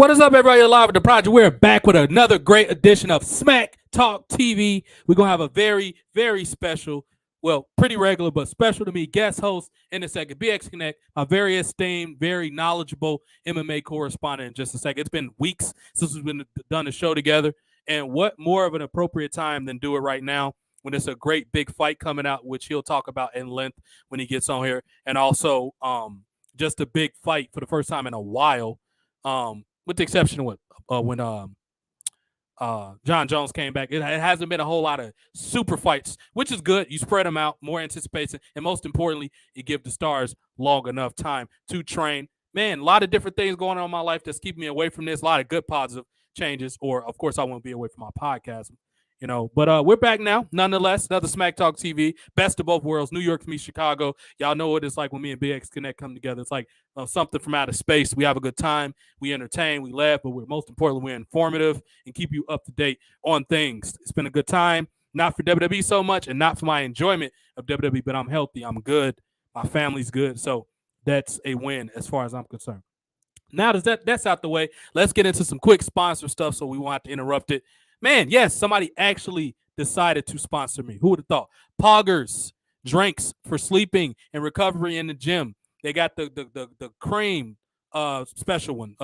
What is up, everybody? Live at the project. We're back with another great edition of Smack Talk TV. We're going to have a very, very special, well, pretty regular, but special to me, guest host in a second. BX Connect, my very esteemed, very knowledgeable MMA correspondent in just a second. It's been weeks since we've been done the show together. And what more of an appropriate time than do it right now when it's a great big fight coming out, which he'll talk about in length when he gets on here. And also just a big fight for the first time in a while. With the exception of when John Jones came back. It hasn't been a whole lot of super fights, which is good. You spread them out, more anticipation, and most importantly, you give the stars long enough time to train. Man, a lot of different things going on in my life that's keeping me away from this. A lot of good positive changes, or of course I won't be away from my podcast. But we're back now. Nonetheless, another Smack Talk TV, best of both worlds. New York meets Chicago. Y'all know what it's like when me and BX Connect come together. It's like something from outer space. We have a good time. We entertain. We laugh. But most importantly, we're informative and keep you up to date on things. It's been a good time. Not for WWE so much and not for my enjoyment of WWE, but I'm healthy. I'm good. My family's good. So that's a win as far as I'm concerned. Now that's out the way, let's get into some quick sponsor stuff so we won't have to interrupt it. Man, yes, somebody actually decided to sponsor me. Who would have thought? Poggers, drinks for sleeping and recovery in the gym. They got the cream special one.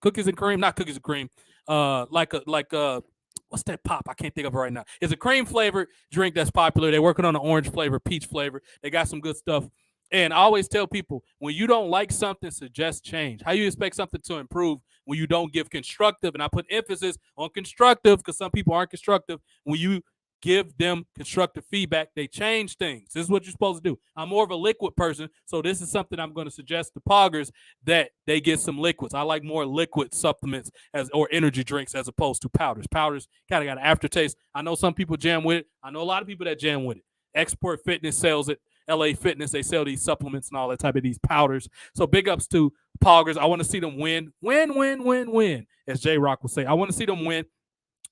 Cookies and cream, not cookies and cream. Like what's that pop? I can't think of it right now. It's a cream flavored drink that's popular. They're working on an orange flavor, peach flavor. They got some good stuff. And I always tell people, when you don't like something, suggest change. How you expect something to improve when you don't give constructive? And I put emphasis on constructive because some people aren't constructive. When you give them constructive feedback, they change things. This is what you're supposed to do. I'm more of a liquid person, so this is something I'm going to suggest to Poggers, that they get some liquids. I like more liquid supplements or energy drinks as opposed to powders. Powders kind of got an aftertaste. I know some people jam with it. I know a lot of people that jam with it. Export Fitness sells it. LA Fitness, they sell these supplements and all that type of these powders. So big ups to Poggers. I want to see them win, as J-Rock would say. I want to see them win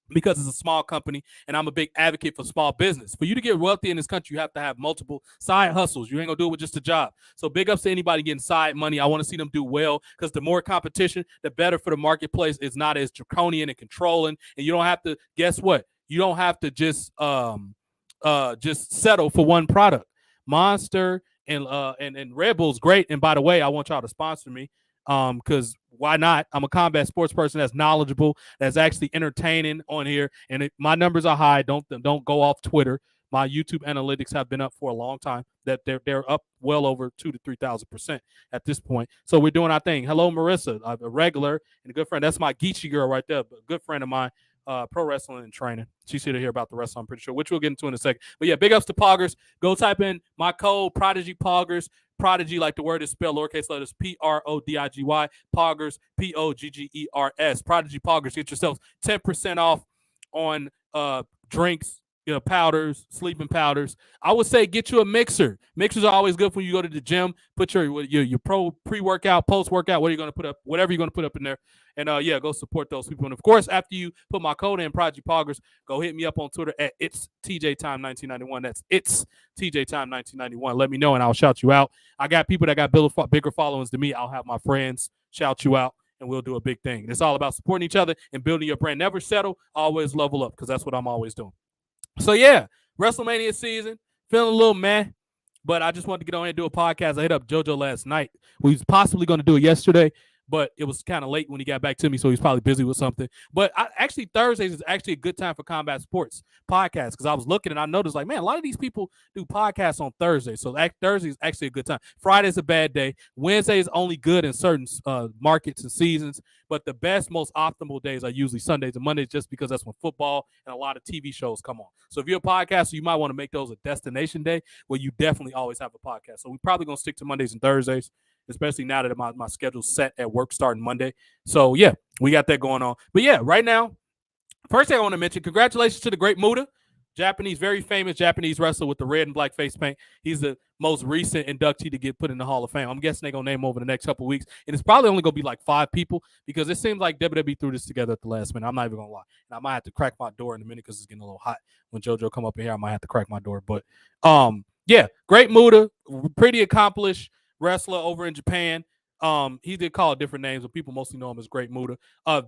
because it's a small company, and I'm a big advocate for small business. For you to get wealthy in this country, you have to have multiple side hustles. You ain't going to do it with just a job. So big ups to anybody getting side money. I want to see them do well because the more competition, the better for the marketplace. It's not as draconian and controlling, and you don't have to, guess what? You don't have to just settle for one product. Monster and Red Bull's great. And by the way, I want y'all to sponsor me because why not? I'm a combat sports person that's knowledgeable, that's actually entertaining on here. And my numbers are high. Don't go off Twitter. My YouTube analytics have been up for a long time. That they're up well over 2,000 to 3,000% at this point. So we're doing our thing. Hello, Marissa, a regular and a good friend. That's my Geechee girl right there, a good friend of mine. Pro wrestling and training. She's here to hear about the rest, I'm pretty sure, which we'll get into in a second. But yeah, big ups to Poggers. Go type in my code, Prodigy Poggers. Prodigy, like the word is spelled, lowercase letters, P-R-O-D-I-G-Y. Poggers, P-O-G-G-E-R-S. Prodigy Poggers. Get yourself 10% off on drinks, powders, sleeping powders. I would say get you a mixer. Mixers are always good when you go to the gym. Put your pre-workout, post-workout, what are you going to put up, whatever you're going to put up in there. And yeah, go support those people. And of course, after you put my code in, Project Poggers, go hit me up on Twitter at It's TJ Time 1991. That's It's TJ Time 1991. Let me know and I'll shout you out. I got people that got bigger followings than me. I'll have my friends shout you out and we'll do a big thing. It's all about supporting each other and building your brand. Never settle, always level up, because that's what I'm always doing. So yeah, WrestleMania season, feeling a little meh, but I just wanted to get on here and do a podcast. I hit up JoJo last night. We was possibly going to do it yesterday, but it was kind of late when he got back to me, so he's probably busy with something. But actually, Thursdays is actually a good time for combat sports podcasts, because I was looking and I noticed, like, man, a lot of these people do podcasts on Thursday, so Thursday is actually a good time. Friday's a bad day. Wednesday is only good in certain markets and seasons, but the best, most optimal days are usually Sundays and Mondays, just because that's when football and a lot of TV shows come on. So if you're a podcaster, you might want to make those a destination day where you definitely always have a podcast. So we're probably going to stick to Mondays and Thursdays, especially now that my schedule's set at work starting Monday. So, yeah, we got that going on. But, yeah, right now, first thing I want to mention, congratulations to the great Muta, very famous Japanese wrestler with the red and black face paint. He's the most recent inductee to get put in the Hall of Fame. I'm guessing they're going to name him over the next couple of weeks. And it's probably only going to be like 5 people, because it seems like WWE threw this together at the last minute. I'm not even going to lie. And I might have to crack my door in a minute because it's getting a little hot. When JoJo come up in here, I might have to crack my door. But, yeah, great Muta, pretty accomplished wrestler over in Japan. He did call different names, but people mostly know him as Great Muta.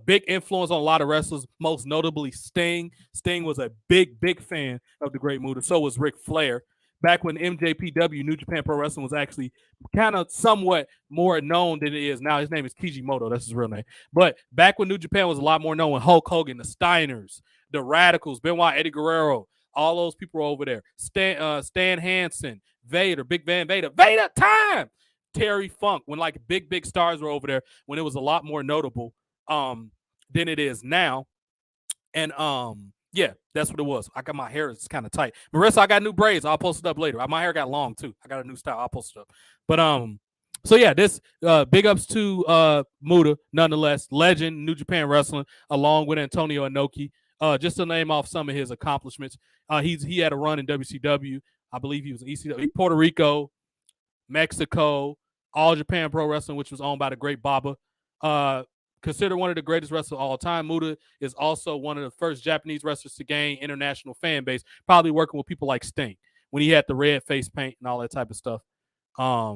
Big influence on a lot of wrestlers, most notably Sting. Sting was a big fan of the Great Muta. So was Ric Flair. Back when MJPW, New Japan Pro Wrestling, was actually kind of somewhat more known than it is now. His name is Kijimoto. That's his real name. But back when New Japan was a lot more known, when Hulk Hogan, the Steiners, the Radicals, Benoit, Eddie Guerrero, all those people were over there. Stan Hansen, Vader, Big Van Vader, Vader time! Terry Funk, when like big stars were over there, when it was a lot more notable than it is now. And yeah, that's what it was. I got my hair is kind of tight. Marissa, I got new braids. I'll post it up later. My hair got long too. I got a new style. I'll post it up. But so yeah, this big ups to Muta, nonetheless, legend New Japan Wrestling, along with Antonio Inoki. Just to name off some of his accomplishments, he had a run in WCW. I believe he was in ECW, Puerto Rico, Mexico, All Japan Pro Wrestling, which was owned by the great Baba. Considered one of the greatest wrestlers of all time, Muta is also one of the first Japanese wrestlers to gain international fan base, probably working with people like Sting when he had the red face paint and all that type of stuff. A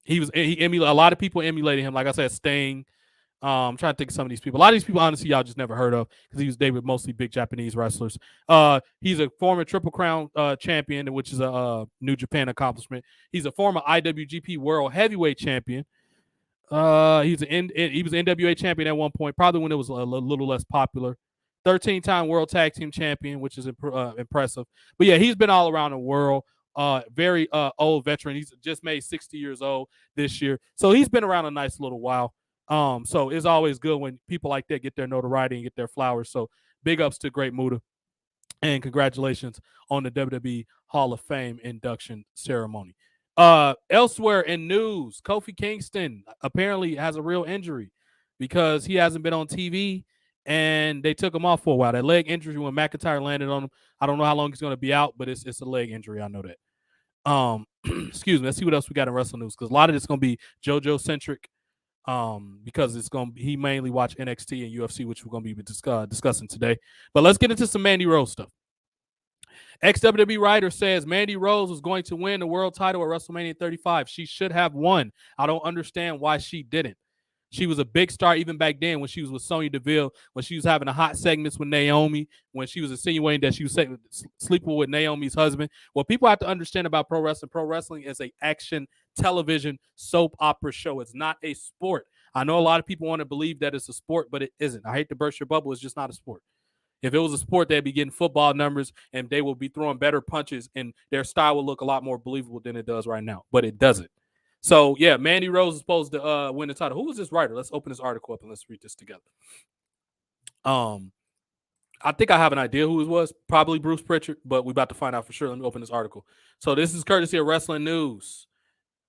lot of people emulated him. Like I said, Sting. I'm trying to think of some of these people. A lot of these people, honestly, y'all just never heard of because they were mostly big Japanese wrestlers. He's a former Triple Crown champion, which is a New Japan accomplishment. He's a former IWGP World Heavyweight Champion. He was NWA champion at one point, probably when it was a little less popular. 13-time World Tag Team Champion, which is impressive. But yeah, he's been all around the world. Very old veteran. He's just made 60 years old this year, so he's been around a nice little while. So it's always good when people like that get their notoriety and get their flowers. So big ups to Great Muta, and congratulations on the WWE Hall of Fame induction ceremony. Elsewhere in news, Kofi Kingston apparently has a real injury because he hasn't been on TV and they took him off for a while. That leg injury when McIntyre landed on him. I don't know how long he's going to be out, but it's a leg injury. I know that. Excuse me. Let's see what else we got in wrestling news because a lot of it's going to be JoJo centric. Because he mainly watched NXT and UFC, which we're going to be discussing today. But let's get into some Mandy Rose stuff. Ex-WWE writer says Mandy Rose was going to win the world title at WrestleMania 35. She should have won. I don't understand why she didn't. She was a big star even back then when she was with Sonya Deville, when she was having the hot segments with Naomi, when she was insinuating that she was sleeping with Naomi's husband. What people have to understand about pro wrestling is an action television soap opera show. It's not a sport. I know a lot of people want to believe that it's a sport, but it isn't. I hate to burst your bubble. It's just not a sport. If it was a sport, they'd be getting football numbers and they will be throwing better punches and their style will look a lot more believable than it does right now. But it doesn't. So, yeah, Mandy Rose is supposed to win the title. Who was this writer? Let's open this article up and let's read this together. I think I have an idea who it was. Probably Bruce Pritchard, but we're about to find out for sure. Let me open this article. So this is courtesy of Wrestling News.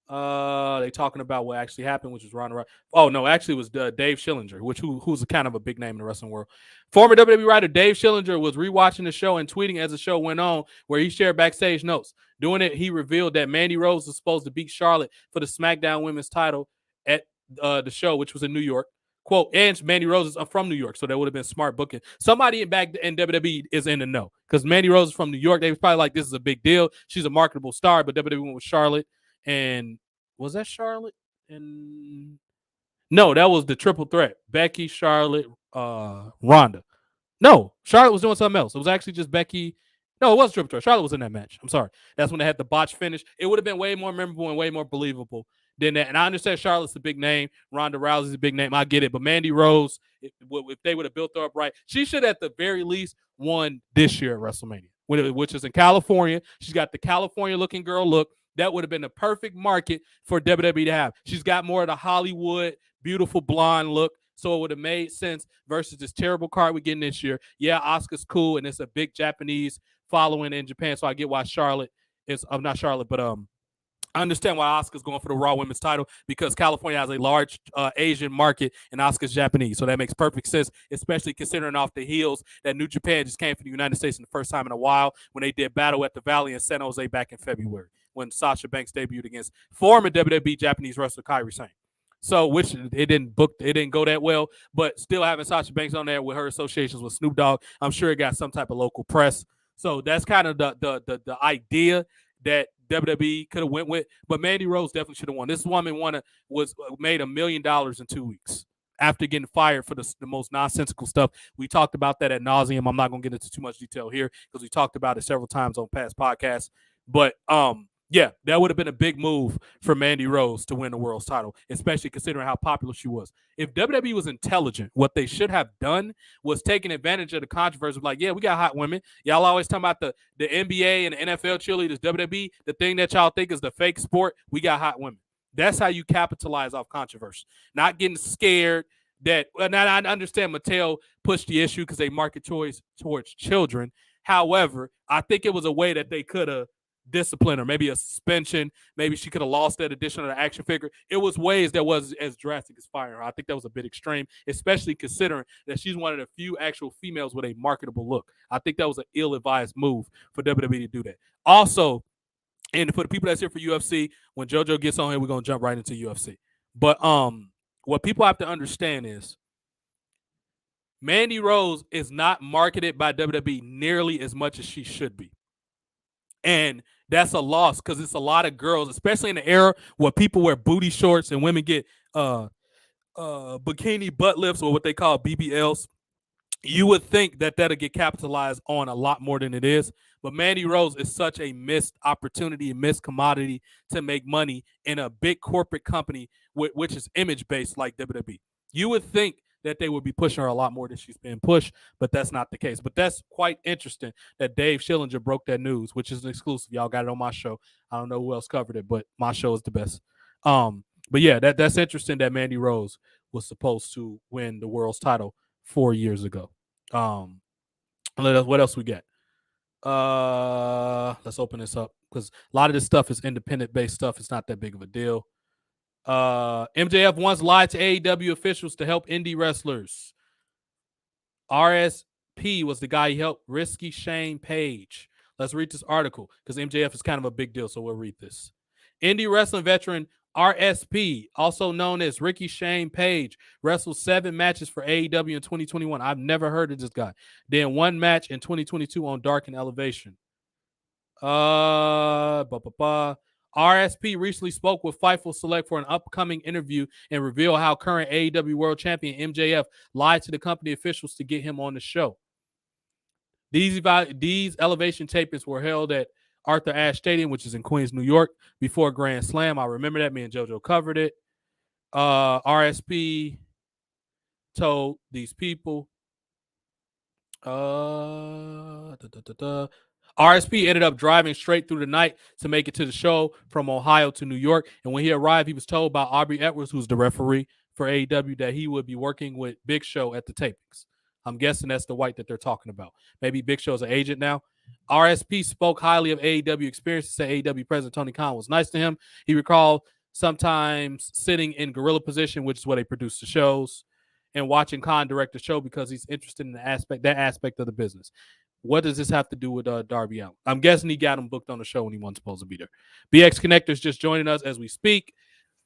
They talking about what actually happened, which was Ronda Rousey. Oh no, actually it was Dave Schillinger, who's a kind of a big name in the wrestling world. Former WWE writer Dave Schillinger was rewatching the show and tweeting as the show went on, where he shared backstage notes. Doing it, he revealed that Mandy Rose was supposed to beat Charlotte for the SmackDown Women's title at the show, which was in New York. Quote, and Mandy Rose is from New York, so that would have been smart booking. Somebody back in WWE is in the know because Mandy Rose is from New York. They was probably like, this is a big deal. She's a marketable star, but WWE went with Charlotte. And was that Charlotte? And no, that was the triple threat. Becky, Charlotte, Ronda. No, Charlotte was doing something else. It was actually just Becky. No, it was triple threat. Charlotte was in that match. I'm sorry. That's when they had the botch finish. It would have been way more memorable and way more believable than that. And I understand Charlotte's a big name. Ronda Rousey's a big name. I get it. But Mandy Rose, if they would have built her up right, she should at the very least won this year at WrestleMania, which is in California. She's got the California-looking girl look. That would have been the perfect market for WWE to have. She's got more of the Hollywood, beautiful blonde look, so it would have made sense versus this terrible card we're getting this year. Yeah, Asuka's cool, and it's a big Japanese following in Japan, so I get why Charlotte is – not Charlotte, but I understand why Asuka's going for the Raw Women's title because California has a large Asian market and Asuka's Japanese. So that makes perfect sense, especially considering off the heels that New Japan just came for the United States in the first time in a while when they did Battle at the Valley in San Jose back in February when Sasha Banks debuted against former WWE Japanese wrestler Kairi Sane. So, which it didn't go that well, but still having Sasha Banks on there with her associations with Snoop Dogg, I'm sure it got some type of local press. So that's kind of the idea that WWE could have went with, but Mandy Rose definitely should have won. This woman made $1 million in 2 weeks after getting fired for the most nonsensical stuff. We talked about that at nauseum. I'm not going to get into too much detail here because we talked about it several times on past podcasts. But yeah, that would have been a big move for Mandy Rose to win the world's title, especially considering how popular she was. If WWE was intelligent, what they should have done was taking advantage of the controversy. Like, yeah, we got hot women. Y'all always talking about the NBA and the NFL cheerleaders, WWE, the thing that y'all think is the fake sport. We got hot women. That's how you capitalize off controversy. Not getting scared that, and I understand Mattel pushed the issue because they market choice towards children. However, I think it was a way that they could have discipline or maybe a suspension. Maybe she could have lost that edition of the action figure. It was ways that was as drastic as firing her. I think that was a bit extreme, especially considering that she's one of the few actual females with a marketable look. I think that was an ill-advised move for WWE to do that. Also, and for the people that's here for UFC, when JoJo gets on here, we're gonna jump right into UFC. But what people have to understand is Mandy Rose is not marketed by WWE nearly as much as she should be. And that's a loss because it's a lot of girls, especially in the era where people wear booty shorts and women get bikini butt lifts or what they call BBLs. You would think that that'll get capitalized on a lot more than it is. But Mandy Rose is such a missed opportunity, a missed commodity to make money in a big corporate company, which is image-based like WWE. You would think that they would be pushing her a lot more than she's being pushed, but that's not the case. But that's quite interesting that Dave Schillinger broke that news, which is an exclusive. Y'all got it on my show. I don't know who else covered it, but my show is the best. But yeah, that's interesting that Mandy Rose was supposed to win the world's title 4 years ago. What else we got? Let's open this up because a lot of this stuff is independent based stuff. It's not that big of a deal. MJF once lied to AEW officials to help indie wrestlers. RSP was the guy he helped, Risky Shane Page. Let's read this article because MJF is kind of a big deal, so we'll read this. Indie wrestling veteran RSP, also known as Ricky Shane Page, wrestled 7 matches for AEW in 2021. I've never heard of this guy. Then 1 match in 2022 on Dark and Elevation. RSP recently spoke with Fightful Select for an upcoming interview and revealed how current AEW World Champion MJF lied to the company officials to get him on the show. These elevation tapings were held at Arthur Ashe Stadium, which is in Queens, New York, before Grand Slam. I remember that. Me and JoJo covered it. RSP told these people. RSP ended up driving straight through the night to make it to the show from Ohio to New York. And when he arrived, he was told by Aubrey Edwards, who's the referee for AEW, that he would be working with Big Show at the tapings. I'm guessing that's the white that they're talking about. Maybe Big Show's an agent now. RSP spoke highly of AEW experiences. Said AEW president Tony Khan was nice to him. He recalled sometimes sitting in gorilla position, which is where they produce the shows, and watching Khan direct the show because he's interested in that aspect of the business. What does this have to do with Darby Allin? I'm guessing he got him booked on the show when he wasn't supposed to be there. BX Connector's just joining us as we speak.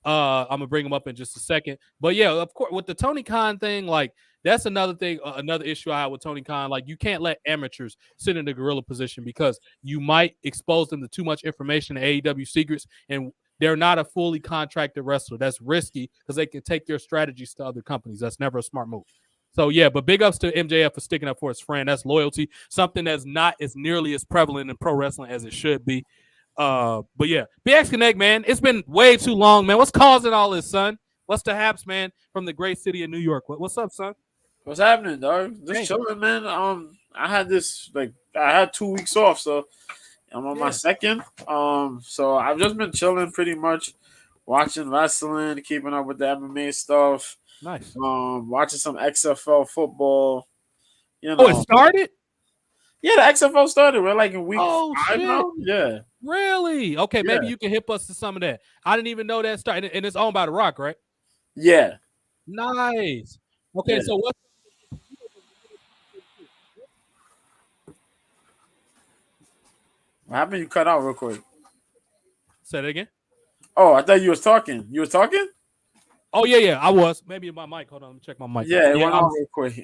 I'm gonna bring him up in just a second. But yeah, of course, with the Tony Khan thing, like that's another thing, another issue I have with Tony Khan. Like you can't let amateurs sit in the gorilla position because you might expose them to too much information and AEW secrets, and they're not a fully contracted wrestler. That's risky because they can take their strategies to other companies. That's never a smart move. So yeah, but big ups to MJF for sticking up for his friend. That's loyalty, something that's not as nearly as prevalent in pro wrestling as it should be. But yeah, BX Connect, man, it's been way too long, man. What's causing all this, son? What's the haps, man, from the great city of New York? What's up, son? What's happening, dog? Just chilling, man. I had 2 weeks off, so I'm on my second. So I've just been chilling pretty much, watching wrestling, keeping up with the MMA stuff. Nice. Watching some XFL football. It started? Yeah, the XFL started. We're like in week 5 now. Yeah. Really? Okay, maybe you can hip us to some of that. I didn't even know that started, and it's owned by The Rock, right? Yeah. Nice. Okay, so what? What happened? You cut out real quick. Say that again. Oh, I thought you was talking. You was talking? Oh yeah, I was. Maybe my mic. Hold on, let me check my mic. Yeah, it went out real quick.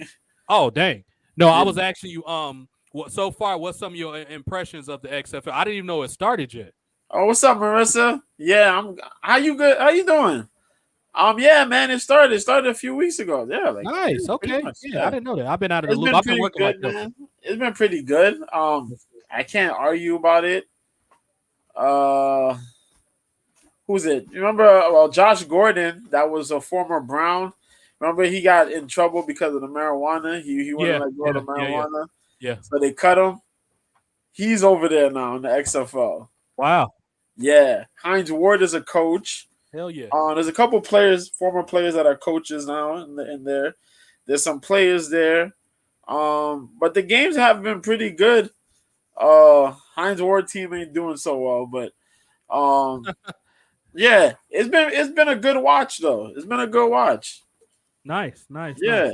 Oh dang. No, I was asking you. So far, what's some of your impressions of the XFL? I didn't even know it started yet. Oh, what's up, Marissa? Yeah, I'm. How you good? How you doing? Yeah, man, it started a few weeks ago. Yeah, like Nice. pretty Okay. much. Yeah, I Yeah, didn't know that. I've been out of the it's loop. been I've been pretty working like good, hell. man. It's been pretty good. I can't argue about it. Uh, who's it? You remember? Well, Josh Gordon, that was a former Brown. Remember, he got in trouble because of the marijuana. He wouldn't Yeah, let go of the yeah, yeah, yeah, marijuana, yeah. so they cut him. He's over there now in the XFL. Wow. Yeah, Heinz Ward is a coach. Hell yeah. There's a couple players, former players that are coaches now in there. There's some players there. But the games have been pretty good. Heinz Ward team ain't doing so well, but yeah, it's been a good watch though. It's been a good watch. Nice, nice, nice. Yeah,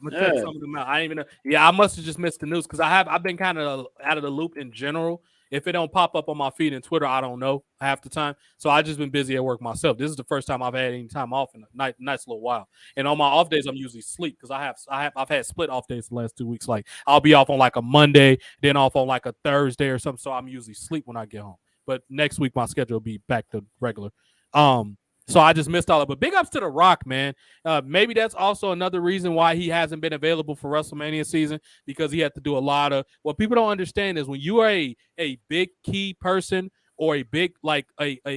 I'm gonna check yeah. some of them out. I didn't even know. Yeah, I must have just missed the news because I've been kind of out of the loop in general. If it don't pop up on my feed and Twitter, I don't know half the time. So I just been busy at work myself. This is the first time I've had any time off in a nice little while. And on my off days, I'm usually sleep because I've had split off days the last 2 weeks. Like I'll be off on like a Monday, then off on like a Thursday or something. So I'm usually sleep when I get home. But next week my schedule will be back to regular. Um, so I just missed all of it. But big ups to The Rock, man. Maybe that's also another reason why he hasn't been available for WrestleMania season because he had to do a lot of what people don't understand is when you are a big key person or a big like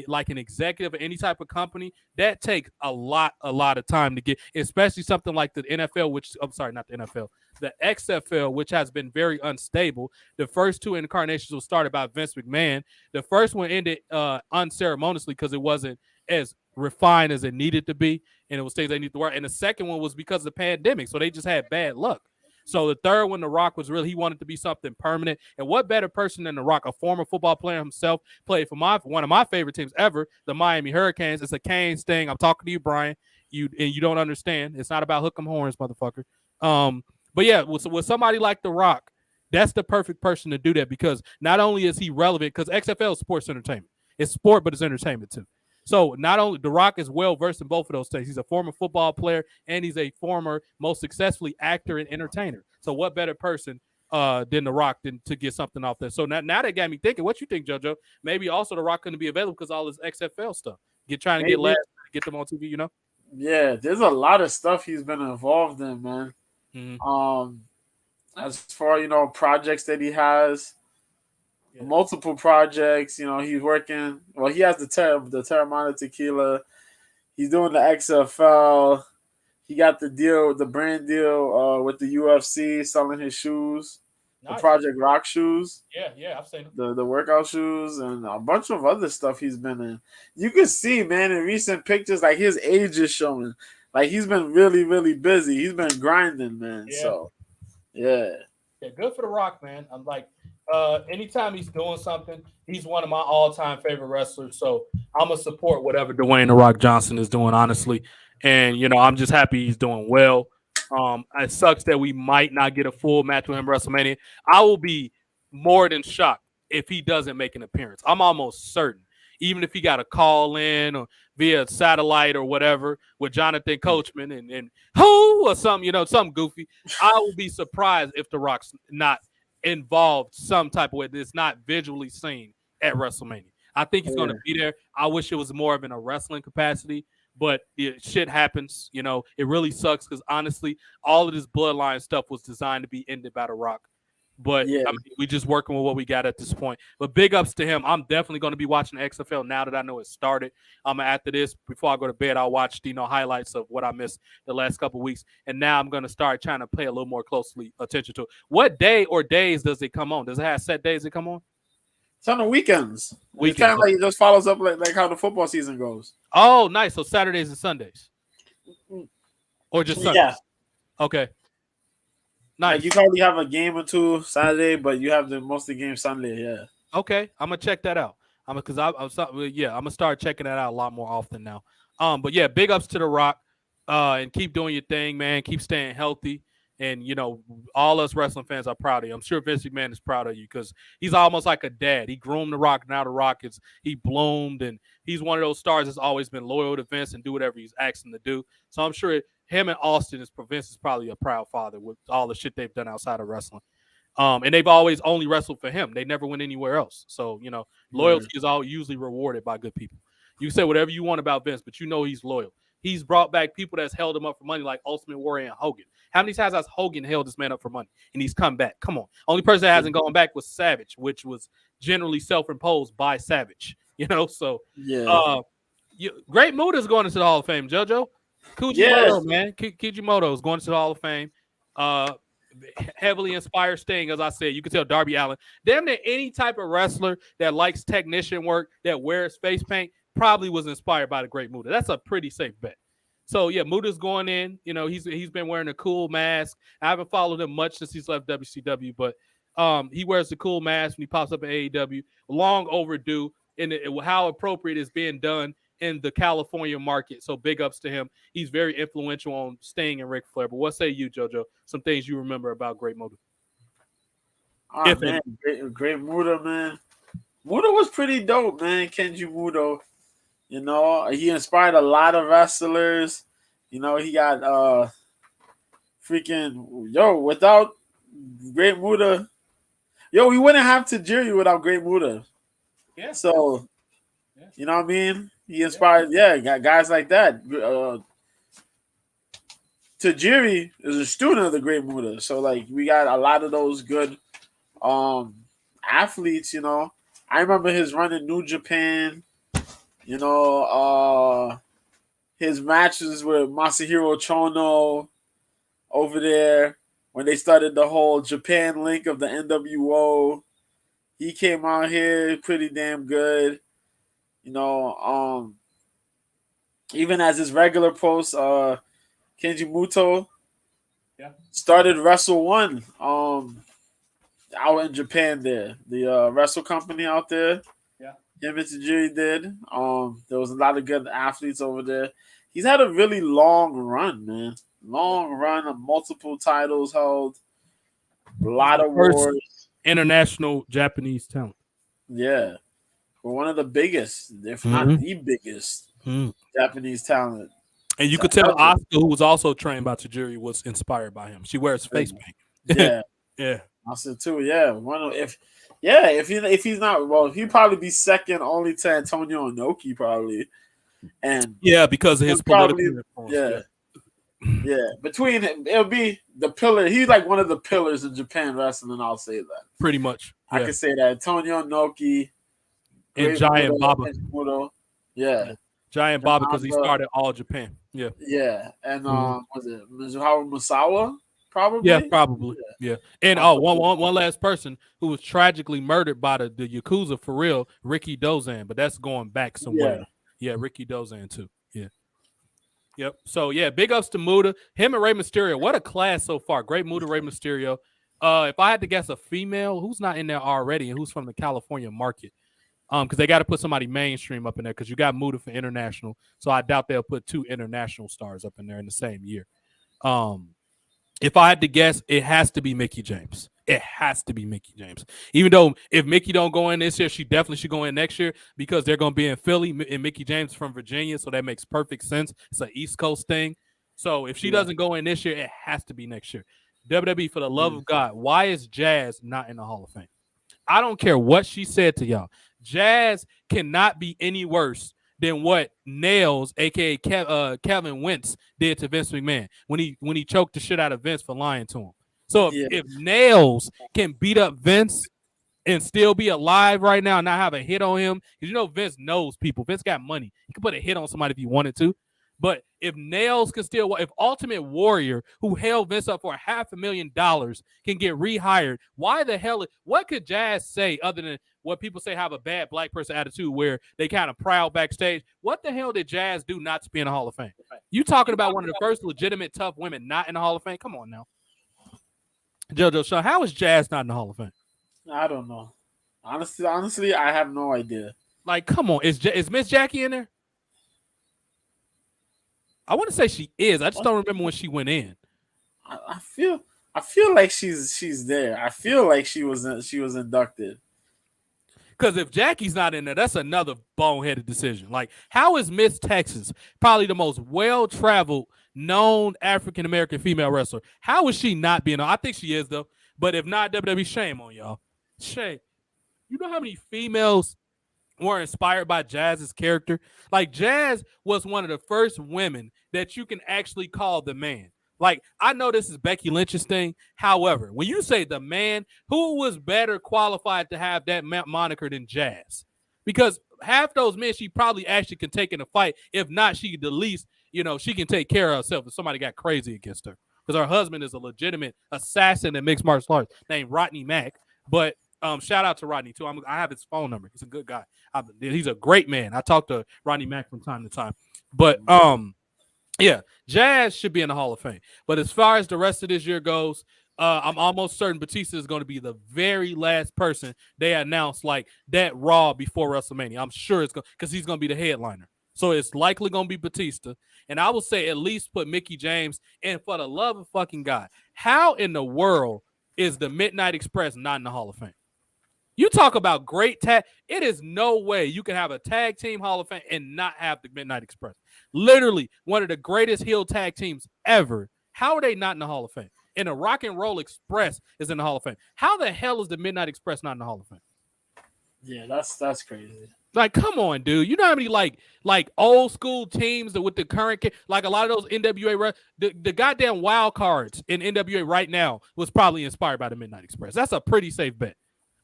like an executive of any type of company, that takes a lot of time to get, especially something like the NFL, which I'm sorry, not the NFL, the XFL, which has been very unstable. The first two incarnations were started by Vince McMahon. The first one ended unceremoniously because it wasn't as refined as it needed to be, and it was things they need to work. And the second one was because of the pandemic, so they just had bad luck. So the third one, The Rock, was really he wanted to be something permanent. And what better person than The Rock, a former football player himself, played for one of my favorite teams ever, the Miami Hurricanes. It's a Canes thing. I'm talking to you, Brian. You don't understand. It's not about hook 'em horns, motherfucker. But yeah, with somebody like The Rock, that's the perfect person to do that because not only is he relevant, because XFL is sports entertainment. It's sport, but it's entertainment too. So not only The Rock is well versed in both of those things. He's a former football player and he's a former, most successfully actor and entertainer. So what better person than The Rock than to get something off there? So now that got me thinking. What you think, JoJo? Maybe also The Rock couldn't be available because all this XFL stuff. Trying to get Maybe. get them on TV. You know. Yeah, there's a lot of stuff he's been involved in, man. Mm-hmm. As far projects that he has, Yeah. multiple projects. He's working. Well, he has the Terramana Tequila. He's doing the XFL. He got the brand deal with the UFC, selling his shoes, the Nice. Project Rock shoes. Yeah, I've seen the workout shoes and a bunch of other stuff he's been in. You can see, man, in recent pictures, like his age is showing. Like he's been really, really busy. He's been grinding, man. Yeah. So, yeah. Yeah, good for The Rock, man. I'm like, anytime he's doing something, he's one of my all-time favorite wrestlers. So I'm gonna support whatever Dwayne The Rock Johnson is doing, honestly. And I'm just happy he's doing well. It sucks that we might not get a full match with him WrestleMania. I will be more than shocked if he doesn't make an appearance. I'm almost certain, even if he got a call in or via satellite or whatever with Jonathan Coachman and who or something, something goofy. I will be surprised if The Rock's not involved some type of way that's not visually seen at WrestleMania. I think he's going to be there. I wish it was more of in a wrestling capacity, but shit happens. It really sucks because honestly, all of this bloodline stuff was designed to be ended by The Rock. But Yeah. I mean, we just working with what we got at this point. But big ups to him. I'm definitely going to be watching the XFL now that I know it started. After this, before I go to bed, I'll watch highlights of what I missed the last couple of weeks. And now I'm going to start trying to pay a little more closely attention to it. What day or days does it come on? Does it have set days it come on? It's on the weekends. It's kind of like it just follows up like how the football season goes. Oh, nice. So Saturdays and Sundays, or just Sundays? Yeah. Okay. Nice. Like you probably have a game or two Saturday, but you have most of the game Sunday. Yeah. Okay, I'm gonna check that out. I'm gonna start checking that out a lot more often now. But yeah, big ups to The Rock, and keep doing your thing, man. Keep staying healthy, and all us wrestling fans are proud of you. I'm sure Vince McMahon is proud of you because he's almost like a dad. He groomed The Rock. Now The Rock he bloomed, and he's one of those stars that's always been loyal to Vince and do whatever he's asked him to do. So I'm sure him and Austin Vince is probably a proud father with all the shit they've done outside of wrestling. And they've always only wrestled for him. They never went anywhere else. So, loyalty is all usually rewarded by good people. You say whatever you want about Vince, but he's loyal. He's brought back people that's held him up for money, like Ultimate Warrior and Hogan. How many times has Hogan held this man up for money and he's come back? Come on. Only person that hasn't gone back was Savage, which was generally self-imposed by Savage. So Great Muda's going into the Hall of Fame, JoJo. Kujimoto, man. Kujimoto is going into the Hall of Fame. Heavily inspired Sting, as I said. You can tell Darby Allin. Damn near any type of wrestler that likes technician work, that wears face paint, probably was inspired by the Great Muda. That's a pretty safe bet. So yeah, Muda's going in. He's been wearing a cool mask. I haven't followed him much since he's left WCW, but he wears the cool mask when he pops up at AEW. Long overdue, and how appropriate is being done in the California market. So big ups to him. He's very influential on Sting and Ric Flair. But what say you, JoJo? Some things you remember about Great Muda? Oh, man, Great Muda, man. Muda was pretty dope, man. Kenji Muda. He inspired a lot of wrestlers. He got without Great Muda, we wouldn't have Tajiri without Great Muda. Yeah. So, you know what I mean? He inspired, guys like that. Tajiri is a student of the Great Muda. So, we got a lot of those good athletes, I remember his run in New Japan. His matches with Masahiro Chono over there when they started the whole Japan link of the NWO. He came out here pretty damn good. Even as his regular post, Kenji Muto started Wrestle One out in Japan there. The wrestle company out there. Him and Tajiri did. There was a lot of good athletes over there. He's had a really long run, man. Long run of multiple titles held. A lot of wars. International Japanese talent. Yeah. We're one of the biggest, if not the biggest Japanese talent. And you could tell Asuka, who was also trained by Tajiri, was inspired by him. She wears face paint. Yeah. Asuka too, if he's not, he'd probably be second only to Antonio Inoki, probably. And because of his political influence. Between it'll be the pillar. He's like one of the pillars in Japan wrestling. I'll say that. Pretty much, I can say that. Antonio Inoki and Giant Baba. Giant Baba because he started All Japan. And was it Mizuharu Musawa? Probably. Yeah, probably. Yeah. And one last person who was tragically murdered by the Yakuza for real, Ricky Dozan, but that's going back somewhere. Yeah, Ricky Dozan too. Yeah. Yep. So big ups to Muda. Him and Rey Mysterio. What a class so far. Great Muda, Rey Mysterio. If I had to guess a female, who's not in there already and who's from the California market? Because they got to put somebody mainstream up in there because you got Muda for international. So I doubt they'll put 2 international stars up in there in the same year. If I had to guess, it has to be Mickie James. It has to be Mickie James. Even though if Mickie don't go in this year, she definitely should go in next year because they're going to be in Philly and Mickie James from Virginia. So that makes perfect sense. It's an East Coast thing. So if she doesn't go in this year, it has to be next year. WWE, for the love of God, why is Jazz not in the Hall of Fame? I don't care what she said to y'all. Jazz cannot be any worse than what Nails, aka Kevin Wentz, did to Vince McMahon when he choked the shit out of Vince for lying to him. So if Nails can beat up Vince and still be alive right now and not have a hit on him, because Vince knows people. Vince got money. He can put a hit on somebody if he wanted to. But if Nails can still, if Ultimate Warrior, who held Vince up for $500,000, can get rehired, why the hell? What could Jazz say other than what people say have a bad black person attitude where they kind of proud backstage? What the hell did Jazz do not to be in the Hall of Fame? You talking about one of the first legitimate tough women not in the Hall of Fame? Come on now. JoJo, so how is Jazz not in the Hall of Fame? I don't know. Honestly, I have no idea. Like, come on. Is Miss Jackie in there? I want to say she is. I just don't remember when she went in. I feel like she's there. I feel like she was inducted. Because if Jackie's not in there, that's another boneheaded decision. Like, how is Miss Texas probably the most well-traveled, known African-American female wrestler? How is she not being on? I think she is, though. But if not, WWE, shame on y'all. Shame. You know how many females were inspired by Jazz's character? Like, Jazz was one of the first women that you can actually call the man. Like, I know this is Becky Lynch's thing. However, when you say the man, who was better qualified to have that moniker than Jazz? Because half those men she probably actually can take in a fight. If not, she could at least, she can take care of herself if somebody got crazy against her. Because her husband is a legitimate assassin in mixed martial arts named Rodney Mack. But shout out to Rodney too. I have his phone number. He's a good guy. He's a great man. I talk to Rodney Mack from time to time. But yeah, Jazz should be in the Hall of Fame. But as far as the rest of this year goes, I'm almost certain Batista is going to be the very last person they announce like that Raw before WrestleMania. I'm sure it's going because he's going to be the headliner. So it's likely going to be Batista. And I would say at least put Mickie James. And for the love of fucking God, how in the world is the Midnight Express not in the Hall of Fame? You talk about great tag. It is no way you can have a tag team Hall of Fame and not have the Midnight Express. Literally one of the greatest heel tag teams ever. How are they not in the Hall of Fame? And the Rock and Roll Express is in the Hall of Fame. How the hell is the Midnight Express not in the Hall of Fame? Yeah, that's crazy. Like, come on, dude. You know how many like old school teams that with the current, like a lot of those NWA, the goddamn wild cards in NWA right now was probably inspired by the Midnight Express. That's a pretty safe bet.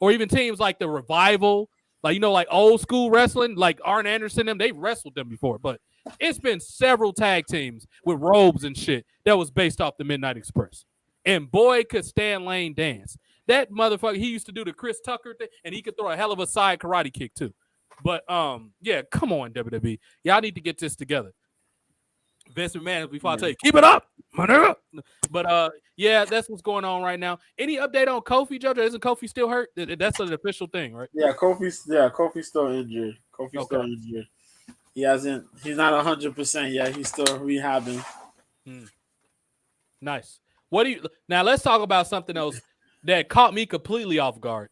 Or even teams like the Revival, like, like old school wrestling, like Arn Anderson, they wrestled them before. But it's been several tag teams with robes and shit that was based off the Midnight Express. And boy, could Stan Lane dance. That motherfucker, he used to do the Chris Tucker thing, and he could throw a hell of a side karate kick too. But yeah, come on, WWE. Y'all need to get this together. Vince McMahon, before I tell you, keep it up, my nigga. But yeah, that's what's going on right now. Any update on Kofi, JoJo? Isn't Kofi still hurt? That's an official thing, right? Yeah, Kofi's still injured. Still injured. He's not 100% yet. He's still rehabbing. Nice. Now let's talk about something else that caught me completely off guard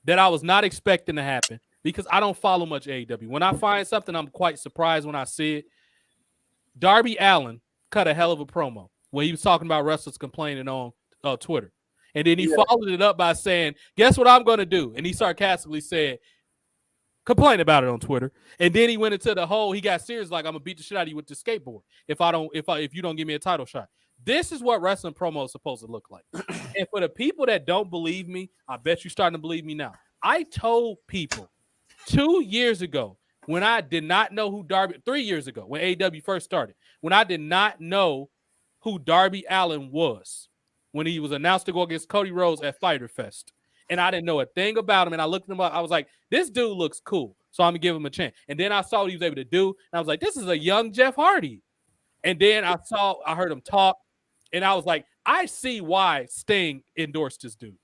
that I was not expecting to happen because I don't follow much AEW. When I find something, I'm quite surprised when I see it. Darby Allin cut a hell of a promo when he was talking about wrestlers complaining on Twitter. And then he followed it up by saying, guess what I'm going to do? And he sarcastically said, complain about it on Twitter. And then he went into the whole, he got serious, like, I'm going to beat the shit out of you with the skateboard if you don't give me a title shot. This is what wrestling promo is supposed to look like. And for the people that don't believe me, I bet you're starting to believe me now. I told people 2 years ago, when I did not know who 3 years ago, when AEW first started, when I did not know who Darby Allin was, when he was announced to go against Cody Rhodes at Fyter Fest, and I didn't know a thing about him, and I looked him up, I was like, this dude looks cool, so I'm going to give him a chance. And then I saw what he was able to do, and I was like, this is a young Jeff Hardy. And then I heard him talk, and I was like, I see why Sting endorsed this dude.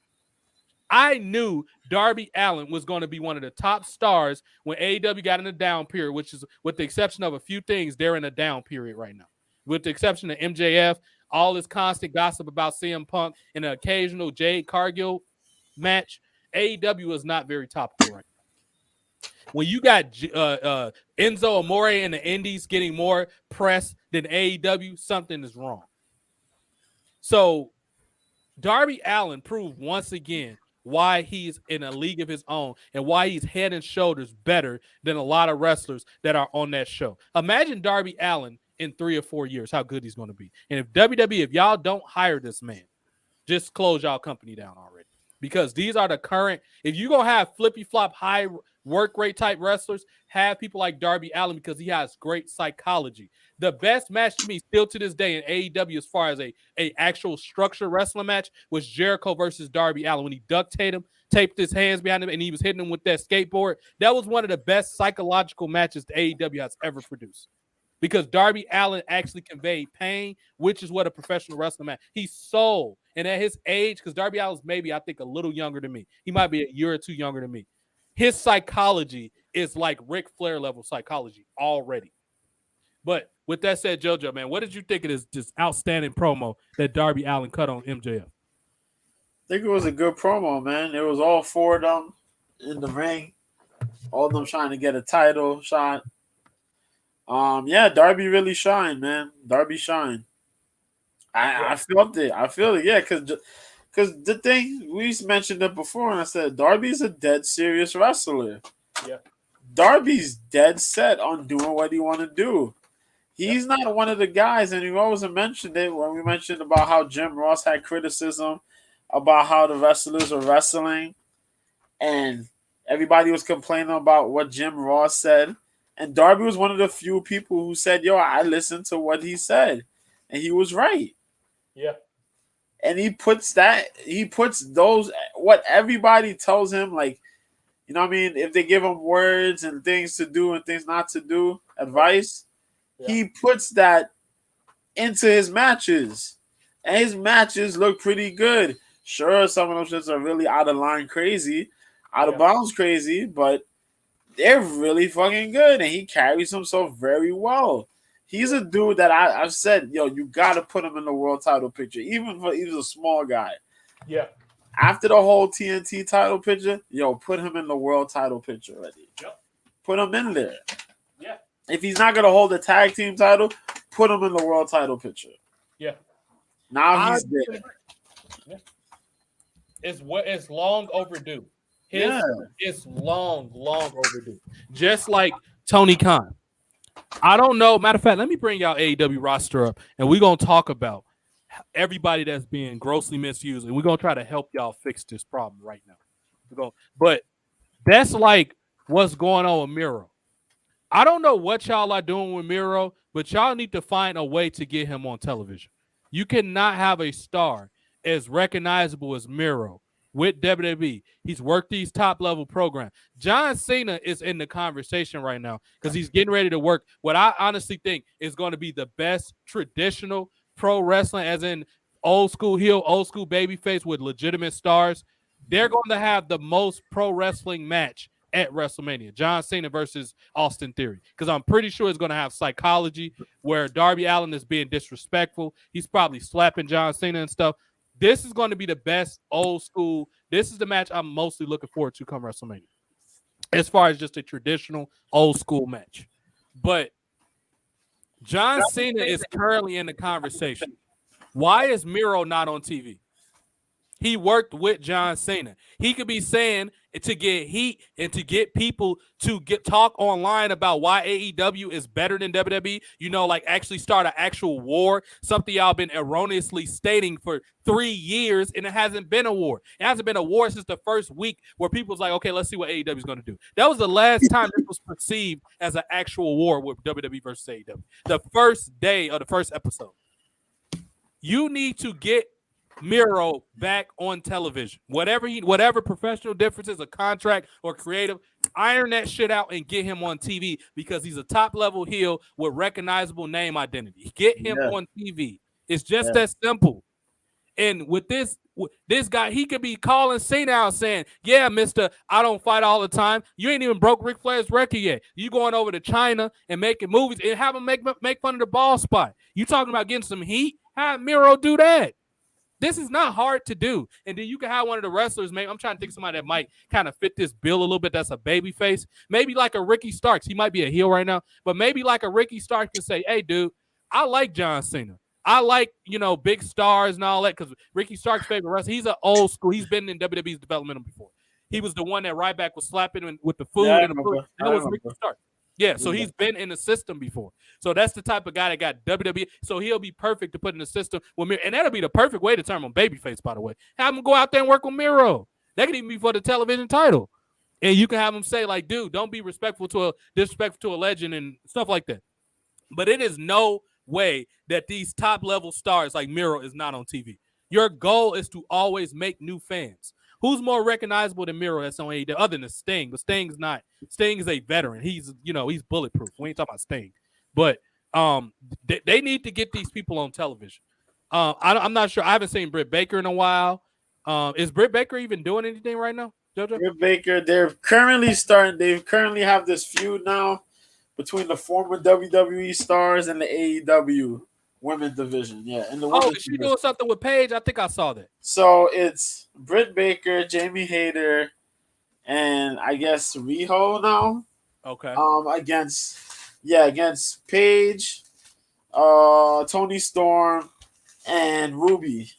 I knew Darby Allin was going to be one of the top stars when AEW got in a down period, which is, with the exception of a few things, they're in a down period right now. With the exception of MJF, all this constant gossip about CM Punk and an occasional Jade Cargill match, AEW is not very topical right now. When you got Enzo Amore and the Indies getting more press than AEW, something is wrong. So Darby Allin proved once again why he's in a league of his own and why he's head and shoulders better than a lot of wrestlers that are on that show. Imagine Darby Allin in 3 or 4 years, how good he's going to be. And if WWE, if y'all don't hire this man, just close y'all company down already. Because these are the current, if you're going to have flippy-flop, high work rate type wrestlers, have people like Darby Allin because he has great psychology. The best match to me still to this day in AEW as far as a actual structured wrestling match was Jericho versus Darby Allin when he duct taped his hands behind him and he was hitting him with that skateboard. That was one of the best psychological matches the AEW has ever produced. Because Darby Allin actually conveyed pain, which is what a professional wrestler man. He sold. And at his age, because Darby Allin's maybe, I think, a little younger than me. He might be a year or two younger than me. His psychology is like Ric Flair level psychology already. But with that said, JoJo, man, what did you think of this outstanding promo that Darby Allin cut on MJF? I think it was a good promo, man. It was all four of them in the ring. All of them trying to get a title shot. Yeah, Darby really shined, man. Darby shined. I felt it. Yeah, because Because the thing, we mentioned it before, and I said Darby's a dead serious wrestler. Yeah. Darby's dead set on doing what he want to do. He's not one of the guys, and you always mentioned it when we mentioned about how Jim Ross had criticism about how the wrestlers are wrestling, and everybody was complaining about what Jim Ross said. And Darby was one of the few people who said, "Yo, I listened to what he said, and he was right." Yeah. And he puts those, what everybody tells him, like, you know what I mean? If they give him words and things to do and things not to do, advice, he puts that into his matches. And his matches look pretty good. Sure, some of those shits are really out of line crazy, out of bounds crazy, but they're really fucking good. And he carries himself very well. He's a dude that I've said, yo, you got to put him in the world title picture, even if he's a small guy. Yeah. After the whole TNT title picture, yo, put him in the world title picture already. Yep. Put him in there. Yeah. If he's not going to hold the tag team title, put him in the world title picture. Yeah. Now he's there. Yeah. It's long overdue. It's long overdue. Just like Tony Khan. I don't know. Matter of fact, let me bring y'all AEW roster up, and we're going to talk about everybody that's being grossly misused, and we're going to try to help y'all fix this problem right now. But that's like what's going on with Miro. I don't know what y'all are doing with Miro, but y'all need to find a way to get him on television. You cannot have a star as recognizable as Miro with WWE. He's worked these top-level programs. John Cena is in the conversation right now because he's getting ready to work what I honestly think is going to be the best traditional pro wrestling, as in old school heel, old school babyface with legitimate stars. They're going to have the most pro wrestling match at WrestleMania. John Cena versus Austin Theory. Because I'm pretty sure it's going to have psychology where Darby Allin is being disrespectful. He's probably slapping John Cena and stuff. This is going to be the best old school. This is the match I'm mostly looking forward to come WrestleMania, as far as just a traditional old school match. But John Cena is currently in the conversation. Why is Miro not on TV? He worked with John Cena. He could be saying to get heat and to get people to talk online about why AEW is better than WWE. You know, like actually start an actual war. Something y'all been erroneously stating for 3 years, and it hasn't been a war. It hasn't been a war since the first week where people's like, okay, let's see what AEW is going to do. That was the last time this was perceived as an actual war with WWE versus AEW. The first day of the first episode. You need to get Miro back on television. Whatever professional differences, a contract or creative, iron that shit out and get him on TV because he's a top level heel with recognizable name identity. Get him on TV. It's just that simple. And with this guy, he could be calling Cena out saying, yeah, mister, I don't fight all the time. You ain't even broke Ric Flair's record yet. You going over to China and making movies and have him make fun of the ball spot. You talking about getting some heat? Have Miro do that. This is not hard to do. And then you can have one of the wrestlers, maybe I'm trying to think of somebody that might kind of fit this bill a little bit. That's a baby face. Maybe like a Ricky Starks. He might be a heel right now, but maybe like a Ricky Starks to say, hey, dude, I like John Cena. I like, big stars and all that because Ricky Starks' favorite wrestler, he's an old school. He's been in WWE's developmental before. He was the one that Ryback was slapping with the food and the food. That was Ricky Starks. Yeah, so he's been in the system before. So that's the type of guy that got WWE. So he'll be perfect to put in the system with Miro. And that'll be the perfect way to turn him babyface, by the way. Have him go out there and work with Miro. That could even be for the television title. And you can have him say, like, dude, don't be disrespectful to a legend and stuff like that. But it is no way that these top-level stars like Miro is not on TV. Your goal is to always make new fans. Who's more recognizable than Miro that's on AEW other than Sting? But Sting's not. Sting is a veteran. He's bulletproof. We ain't talking about Sting. But they need to get these people on television. I'm not sure. I haven't seen Britt Baker in a while. Is Britt Baker even doing anything right now, JoJo? Britt Baker, they currently have this feud now between the former WWE stars and the AEW women's division. Yeah. And is she doing something with Paige? I think I saw that. So it's Britt Baker, Jamie Hayter, and I guess Riho now. Okay. Against Paige, Tony Storm, and Ruby.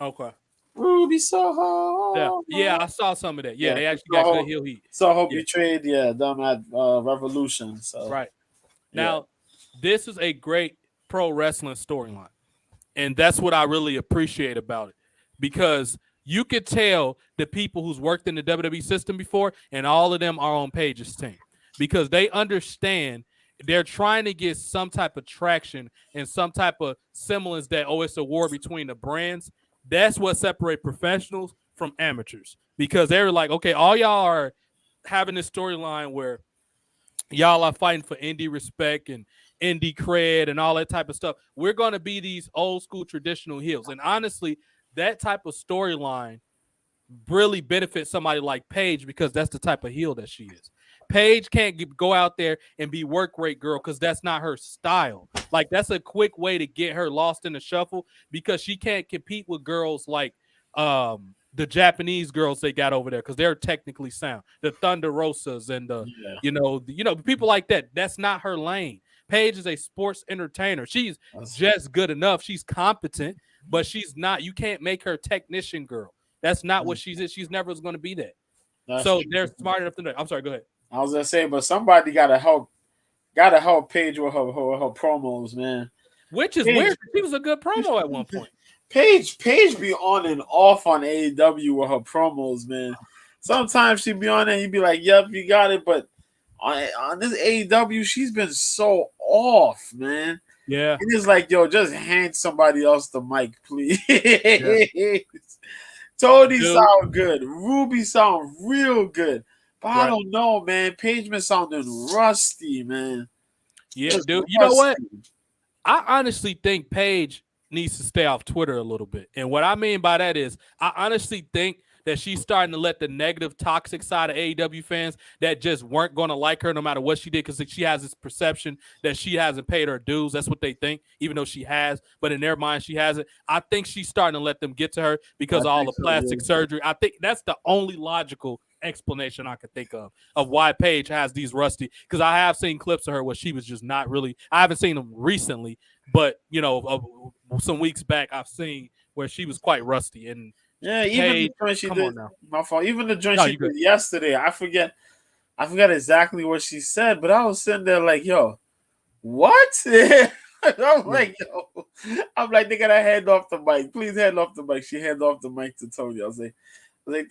Okay. Ruby Soho. Yeah, I saw some of that. Yeah, Yeah, they actually got good heel heat. Soho Yeah, betrayed them at Revolution. So right. yeah, Now, this is a great pro wrestling storyline. And that's what I really appreciate about it. Because you could tell the people who's worked in the WWE system before, and all of them are on Paige's team. Because they understand they're trying to get some type of traction and some type of semblance that, oh, it's a war between the brands. That's what separates professionals from amateurs. Because they were like, okay, all y'all are having this storyline where y'all are fighting for indie respect and indie cred and all that type of stuff. We're going to be these old school traditional heels. And honestly, that type of storyline really benefits somebody like Paige because that's the type of heel that she is. Paige can't go out there and be work rate girl because that's not her style. Like, that's a quick way to get her lost in the shuffle because she can't compete with girls like the Japanese girls they got over there because they're technically sound. The Thunder Rosas and the people like that. That's not her lane. Paige is a sports entertainer. She's just good enough. She's competent, but she's not. You can't make her technician girl. That's not what she's. She's never going to be that. So true. they're smart enough to know. I'm sorry. Go ahead. I was gonna say, but somebody gotta help Paige with her promos, man. Which is Paige, weird. She was a good promo at one point. Paige be on and off on AEW with her promos, man. Sometimes she be on and you be like, "Yep, you got it," but on this AEW, she's been so off, man. Yeah. And it's like, yo, just hand somebody else the mic, please. Yeah. Tony sound good. Ruby sound real good. But I don't know, man. Paige been sounding rusty, man. Yeah, just dude. rusty. You know what? I honestly think Paige needs to stay off Twitter a little bit. And what I mean by that is I honestly think that she's starting to let the negative, toxic side of AEW fans that just weren't going to like her no matter what she did because she has this perception that she hasn't paid her dues. That's what they think, even though she has. But in their mind, she hasn't. I think she's starting to let them get to her because of all the plastic surgery. I think that's the only logical explanation I could think of why Paige has these rusty, because I have seen clips of her where she was just not really. I haven't seen them recently, but some weeks back I've seen where she was quite rusty. And yeah, Paige, even the joint she did, my fault. Even the joint she did yesterday, I forget exactly what she said, but I was sitting there like, yo, what? I'm like, they gotta hand off the mic. Please hand off the mic. She handed off the mic to Tony. I was like,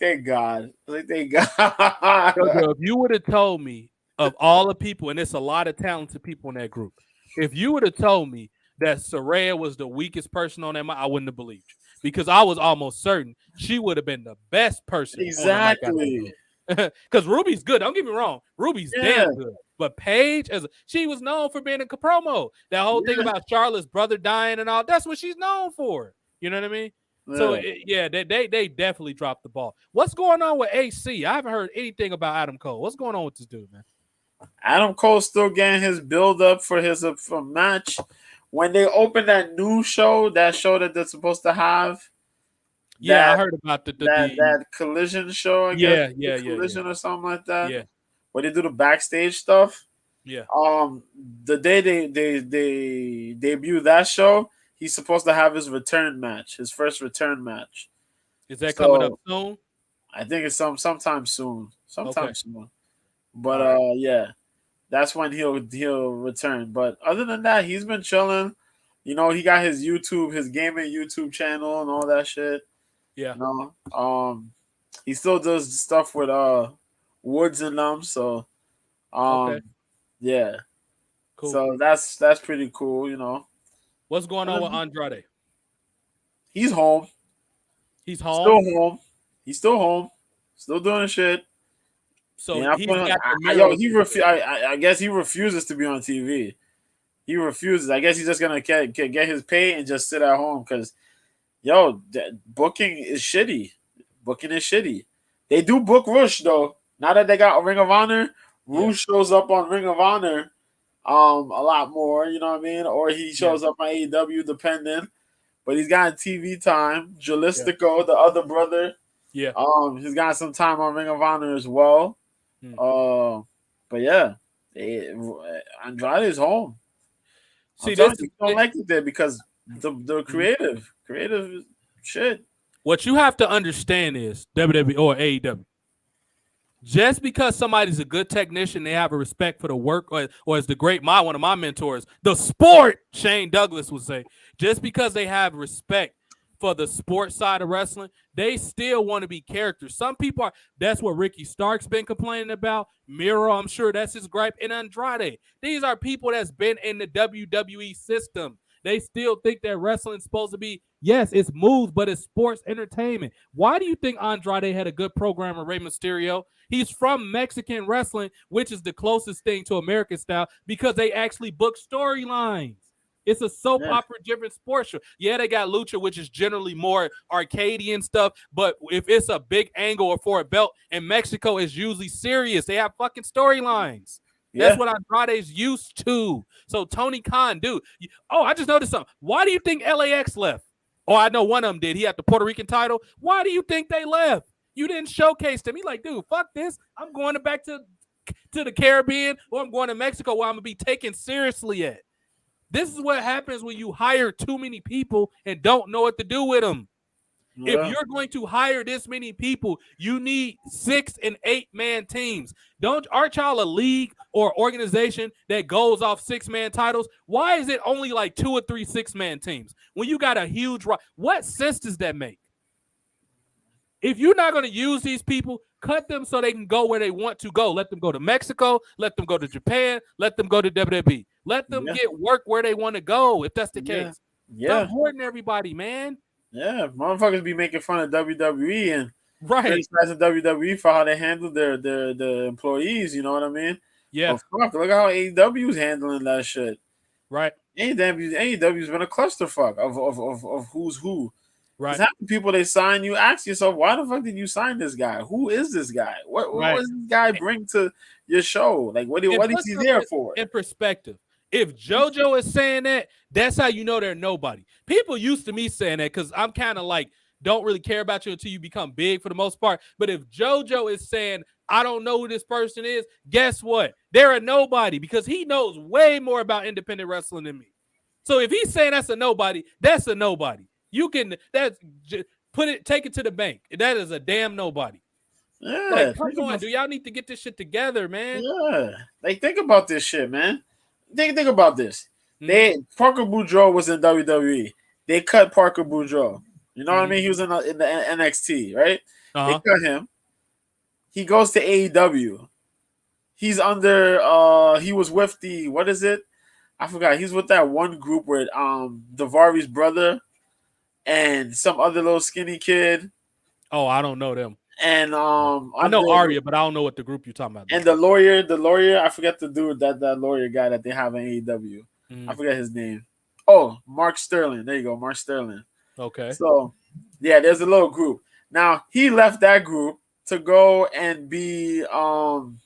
thank God. Thank God. Yo, if you would have told me of all the people, and it's a lot of talented people in that group, if you would have told me that Saraya was the weakest person on that mic, I wouldn't have believed you. Because I was almost certain she would have been the best person. Exactly. Because Ruby's good. Don't get me wrong. Ruby's damn good. But Paige, she was known for being a promo. That whole thing about Charlotte's brother dying and all, that's what she's known for. You know what I mean? Yeah. So, they definitely dropped the ball. What's going on with AC? I haven't heard anything about Adam Cole. What's going on with this dude, man? Adam Cole still getting his build up for his match. When they open that new show, that they're supposed to have. I heard about that collision show. I guess, collision or something like that. Yeah, where they do the backstage stuff. Yeah. The day they debut that show, he's supposed to have his return match, his first return match. Is that coming up soon? I think it's sometime soon. Soon. But yeah. That's when he'll return. But other than that, he's been chilling. He got his gaming YouTube channel and all that shit. Yeah. He still does stuff with Woods and them. So, yeah. Cool. So that's pretty cool. What's going on with Andrade? He's home. He's home. Still home. He's still home. Still doing shit. So I guess he refuses to be on TV. He refuses. I guess he's just gonna get his pay and just sit at home because, booking is shitty. They do book Rush though. Now that they got Ring of Honor, Rush shows up on Ring of Honor, a lot more. You know what I mean? Or he shows up on AEW, depending. But he's got TV time. Jalistico, the other brother, he's got some time on Ring of Honor as well. But yeah, Andrade is home. See, you don't like it there because the creative shit. What you have to understand is WWE or AEW. Just because somebody's a good technician, they have a respect for the work, or as one of my mentors, the sport, Shane Douglas would say, just because they have respect for the sports side of wrestling, they still want to be characters. Some people are, that's what Ricky Stark's been complaining about. Miro, I'm sure that's his gripe. And Andrade. These are people that's been in the WWE system. They still think that wrestling's supposed to be, yes, it's moves, but it's sports entertainment. Why do you think Andrade had a good program with Rey Mysterio? He's from Mexican wrestling, which is the closest thing to American style, because they actually book storylines. It's a soap opera driven sports show. Yeah, they got lucha, which is generally more arcadian stuff. But if it's a big angle or for a belt in Mexico, it's usually serious. They have fucking storylines. That's what Andrade's used to. So Tony Khan, dude. I just noticed something. Why do you think LAX left? Oh, I know one of them did. He had the Puerto Rican title. Why do you think they left? You didn't showcase them. He's like, dude, fuck this. I'm going back to the Caribbean, or I'm going to Mexico where I'm going to be taken seriously at. This is what happens when you hire too many people and don't know what to do with them. Yeah. If you're going to hire this many people, you need 6 and 8 man teams. Aren't y'all a league or organization that goes off 6-man titles? Why is it only like 2 or 3 6-man teams when you got a huge? What sense does that make? If you're not going to use these people, cut them so they can go where they want to go. Let them go to Mexico. Let them go to Japan. Let them go to WWE. Let them get work where they want to go, if that's the case. Stop hoarding everybody, man. Yeah, motherfuckers be making fun of WWE and criticizing WWE for how they handle their employees. You know what I mean? Yeah. Well, fuck, look at how AEW's handling that shit. Right. AEW's been a clusterfuck of who's who. Right. Half the people they sign, you ask yourself, why the fuck did you sign this guy? Who is this guy? What does this guy bring to your show? Like, what is he there for? In perspective, if JoJo is saying that, that's how you know they're nobody. People used to me saying that because I'm kind of like, don't really care about you until you become big for the most part. But if JoJo is saying, I don't know who this person is, guess what? They're a nobody because he knows way more about independent wrestling than me. So if he's saying that's a nobody, that's a nobody. You can take it to the bank. That is a damn nobody. Yeah, like, come on, do y'all need to get this shit together, man? Yeah, like think about this shit, man. Think about this. Parker Boudreaux was in WWE. They cut Parker Boudreaux. You know what I mean? He was in the NXT, right? They cut him. He goes to AEW. He's under. He was with the what is it? I forgot. He's with that one group where Daivari brother and some other little skinny kid. Oh, I don't know them. And I know Arya, but I don't know what the group you're talking about. And the lawyer, I forget the dude that lawyer guy that they have in AEW. I forget his name. Oh, Mark Sterling. There you go, Mark Sterling. Okay. So, yeah, there's a little group. Now, he left that group to go and be one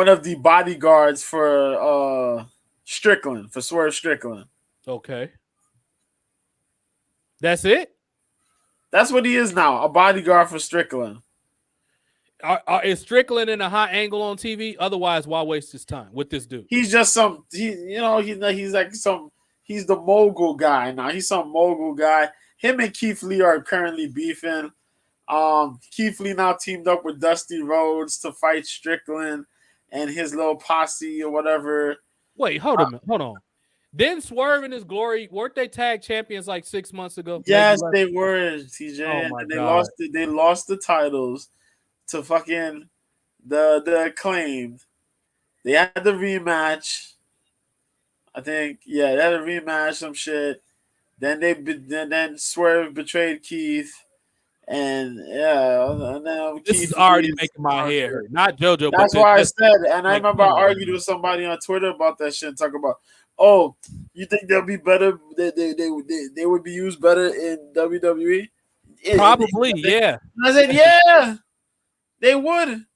of the bodyguards for Strickland, for Swerve Strickland. Okay. That's it? That's what he is now, a bodyguard for Strickland. Is Strickland in a high angle on TV? Otherwise, why waste his time with this dude? He's just he's the mogul guy now. He's some mogul guy. Him and Keith Lee are currently beefing. Keith Lee now teamed up with Dusty Rhodes to fight Strickland and his little posse or whatever. Wait, hold on. Didn't Swerve and his Glory, weren't they tag champions like 6 months ago? Yes, they were, TJ. Oh and they lost the titles to fucking the Acclaimed. They had the rematch. I think, they had a rematch, some shit. Then Swerve betrayed Keith. And this Keith is already making my hair hurt. Not JoJo. That's why I said, and I remember I argued with somebody on Twitter about that shit and talk about, oh, you think they'll be better? They would be used better in WWE? Probably, yeah. I said, yeah, they would.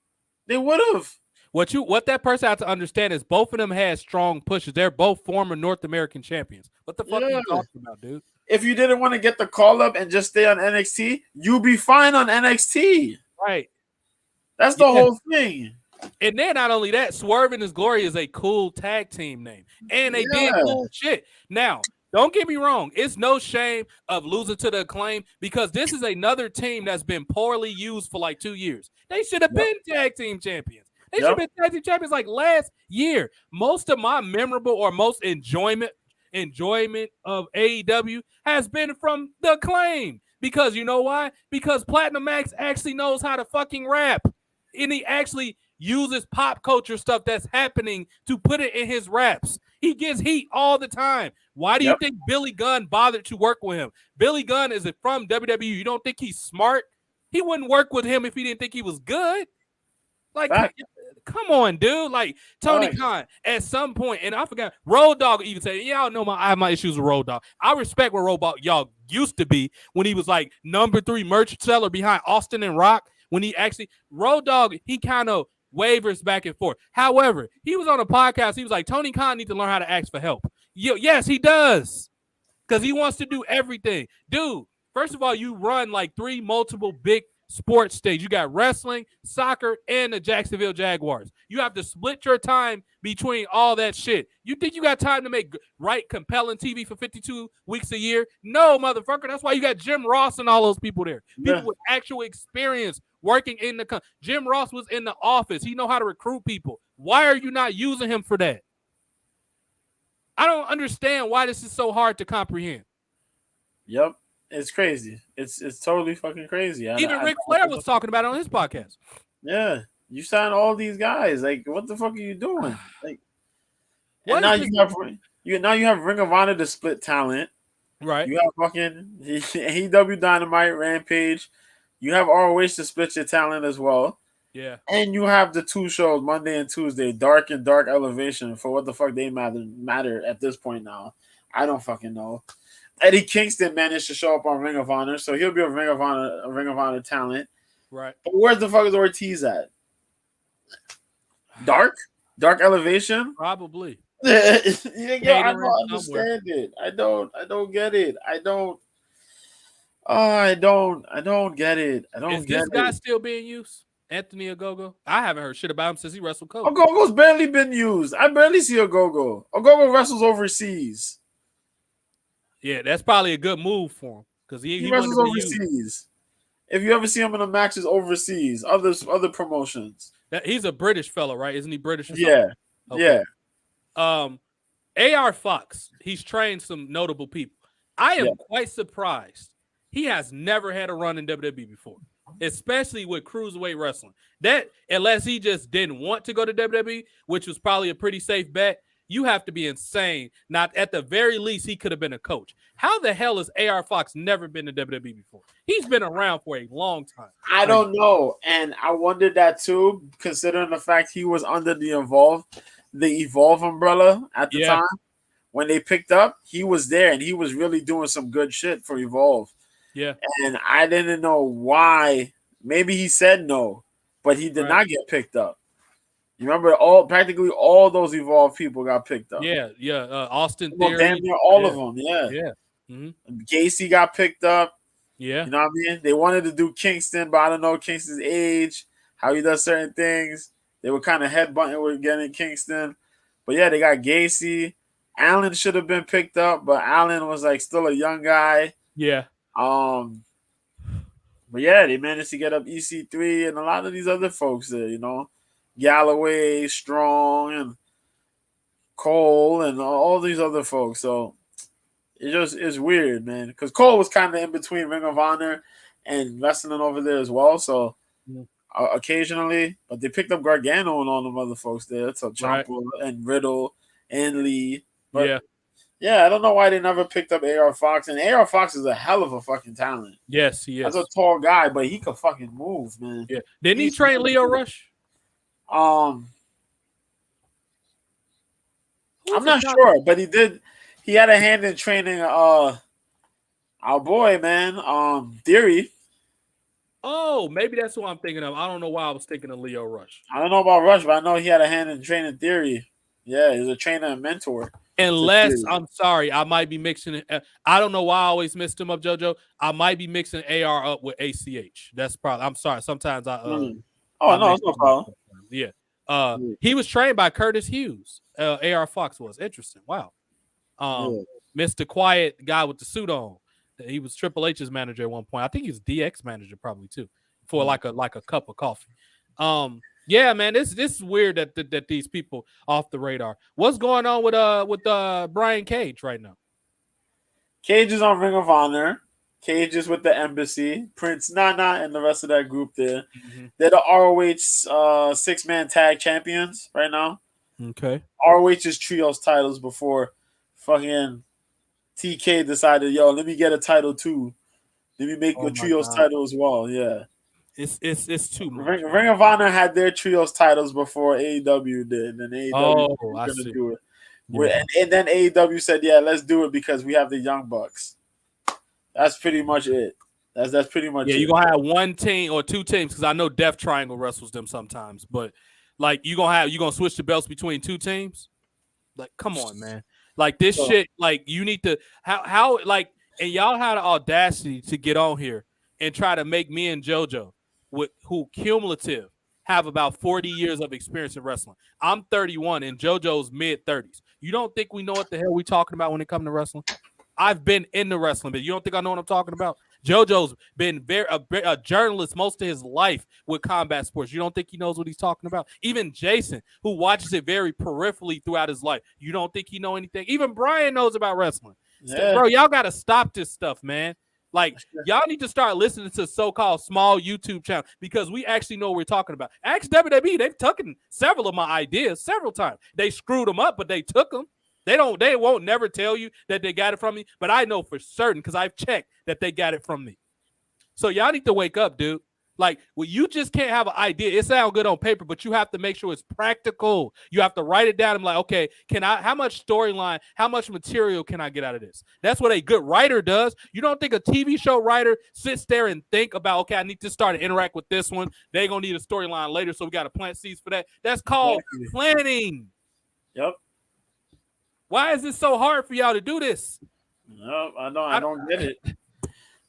They would have. What that person had to understand is both of them had strong pushes. They're both former North American champions. What the fuck are you talking about, dude? If you didn't want to get the call up and just stay on NXT, you'd be fine on NXT. Right. That's the whole thing. And then not only that, Swerve and His Glory is a cool tag team name. And they did cool shit. Now, Don't get me wrong. It's no shame of losing to the Acclaim because this is another team that's been poorly used for like 2 years. They should have been tag team champions. They should have been tag team champions like last year. Most of my memorable or most enjoyment of AEW has been from the Acclaim. Because you know why? Because Platinum Max actually knows how to fucking rap. And he actually uses pop culture stuff that's happening to put it in his raps. He gets heat all the time. Why do you think Billy Gunn bothered to work with him? Billy Gunn is from WWE. You don't think he's smart? He wouldn't work with him if he didn't think he was good. Like, come on, dude. Like, Tony Khan, at some point, and I forgot, Road Dogg even said, y'all know I have my issues with Road Dogg. I respect what Road Dogg y'all used to be when he was like number 3 merch seller behind Austin and Rock. When he actually, Road Dogg, he kind of wavers back and forth. However, he was on a podcast. He was like, Tony Khan needs to learn how to ask for help. Yes, he does. Because he wants to do everything. Dude, first of all, you run like 3 multiple big sports stages. You got wrestling, soccer, and the Jacksonville Jaguars. You have to split your time between all that shit. You think you got time to make compelling TV for 52 weeks a year? No, motherfucker. That's why you got Jim Ross and all those people there. People with actual experience working in the Jim Ross was in the office. He know how to recruit people. Why are you not using him for that? I don't understand why this is so hard to comprehend. Yep. It's crazy. It's totally fucking crazy. Even Ric Flair was talking about it on his podcast. Yeah. You signed all these guys. Like, what the fuck are you doing? Like, and now you have Ring of Honor to split talent. Right. You have fucking AEW Dynamite, Rampage. You have ROH to split your talent as well. Yeah. And you have the 2 shows, Monday and Tuesday, Dark and Dark Elevation, for what the fuck they matter at this point now. I don't fucking know. Eddie Kingston managed to show up on Ring of Honor, so he'll be a Ring of Honor talent. Right. But where the fuck is Ortiz at? Dark Elevation? Probably. I don't understand it. I don't get it. I don't get it. Is this guy still being used? Anthony Ogogo? I haven't heard shit about him since he wrestled Cody. Ogogo's barely been used. I barely see Ogogo. Ogogo wrestles overseas. Yeah, that's probably a good move for him because he wrestles overseas. If you ever see him in the matches overseas, other promotions. He's a British fellow, right? Isn't he British? Yeah. Okay. Yeah. AR Fox, he's trained some notable people. I am quite surprised. He has never had a run in WWE before, especially with cruiserweight wrestling. That, unless he just didn't want to go to WWE, which was probably a pretty safe bet, you have to be insane. Not at the very least, he could have been a coach. How the hell has AR Fox never been to WWE before? He's been around for a long time. I don't know. And I wondered that too, considering the fact he was under the Evolve umbrella at the time. When they picked up, he was there and he was really doing some good shit for Evolve. Yeah. And I didn't know why. Maybe he said no, but he did not get picked up. You remember practically all those Evolve people got picked up. Yeah. Austin Theory. Damn near all of them. Yeah. Yeah. Mm-hmm. Gacy got picked up. Yeah. You know what I mean? They wanted to do Kingston, but I don't know Kingston's age, how he does certain things. They were kind of headbutting with getting Kingston. But yeah, they got Gacy. Allen should have been picked up, but Allen was like still a young guy. Yeah. But yeah, they managed to get up EC3 and a lot of these other folks there, you know. Galloway, Strong, and Cole, and all these other folks. So it's weird, man. Because Cole was kind of in between Ring of Honor and wrestling over there as well. So occasionally, but they picked up Gargano and all them other folks there. So Ciampa and Riddle and Lee. But yeah, I don't know why they never picked up AR Fox. And AR Fox is a hell of a fucking talent. Yes, he is. He's a tall guy, but he could fucking move, man. Yeah. Didn't he train Leo Rush? I'm not sure, but he did. He had a hand in training our boy, man, Theory. Oh, maybe that's who I'm thinking of. I don't know why I was thinking of Leo Rush. I don't know about Rush, but I know he had a hand in training Theory. Yeah, he's a trainer and mentor. Unless, I'm sorry, I might be mixing it. I don't know why I always mixed him up, JoJo. I might be mixing AR up with ACH. That's probably, I'm sorry. Sometimes Oh, no, it's no problem. Yeah. He was trained by Curtis Hughes. AR Fox was. Interesting. Wow. Mr. Quiet guy with the suit on. He was Triple H's manager at one point. I think he was DX manager probably too, for like a cup of coffee. Yeah, man, this is weird that these people off the radar. What's going on with Brian Cage right now? Cage is on Ring of Honor. Cage is with the Embassy. Prince Nana and the rest of that group there. Mm-hmm. They're the ROH 6-man tag champions right now. Okay. ROH's trios titles before fucking TK decided, yo, let me get a title too. Let me make a trios title as well. Yeah. It's too much. Ring of Honor had their trios titles before AEW did, and AEW was going to do it. Yeah. And then AEW said, yeah, let's do it because we have the Young Bucks. That's pretty much it. That's pretty much it. Yeah, you're going to have one team or two teams because I know Death Triangle wrestles them sometimes. But, like, you're going to switch the belts between two teams? Like, come on, man. Like, this shit, like, you need to – how like – and y'all had the audacity to get on here and try to make me and JoJo, who cumulative have about 40 years of experience in wrestling. I'm 31 and JoJo's mid-30s. You don't think we know what the hell we talking about when it comes to wrestling? I've been in the wrestling, but you don't think I know what I'm talking about? JoJo's been a journalist most of his life with combat sports. You don't think he knows what he's talking about? Even Jason, who watches it very peripherally throughout his life, you don't think he know anything? Even Brian knows about wrestling. Yeah. Bro, y'all got to stop this stuff, man. Like, y'all need to start listening to so-called small YouTube channel because we actually know what we're talking about. Ask WWE, they've taken several of my ideas several times. They screwed them up, but they took them. They won't never tell you that they got it from me, but I know for certain because I've checked that they got it from me. So y'all need to wake up, dude. Like, well, you just can't have an idea. It sounds good on paper, but you have to make sure it's practical. You have to write it down and be like, okay, how much storyline, how much material can I get out of this? That's what a good writer does. You don't think a TV show writer sits there and think about, okay, I need to start to interact with this one. They're going to need a storyline later, so we got to plant seeds for that. That's called planning. Yep. Why is it so hard for y'all to do this? No, I don't get it.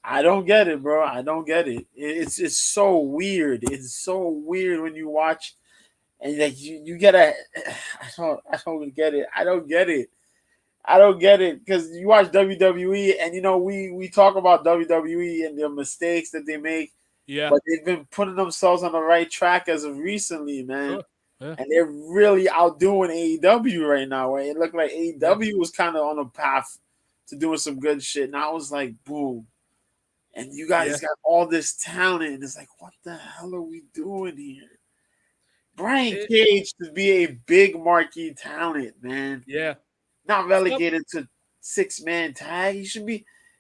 I don't get it, bro. I don't get it. It's so weird. It's so weird when you watch and like you get I don't get it. I don't get it. I don't get it because you watch WWE and you know we talk about WWE and the mistakes that they make. Yeah. But they've been putting themselves on the right track as of recently, man. Sure. Yeah. And they're really outdoing AEW right now. Right? It looked like AEW was kind of on a path to doing some good shit. And I was like, boom. And you guys got all this talent. And it's like, what the hell are we doing here? Brian Cage to be a big marquee talent, man. Yeah. Not relegated to 6-man tag.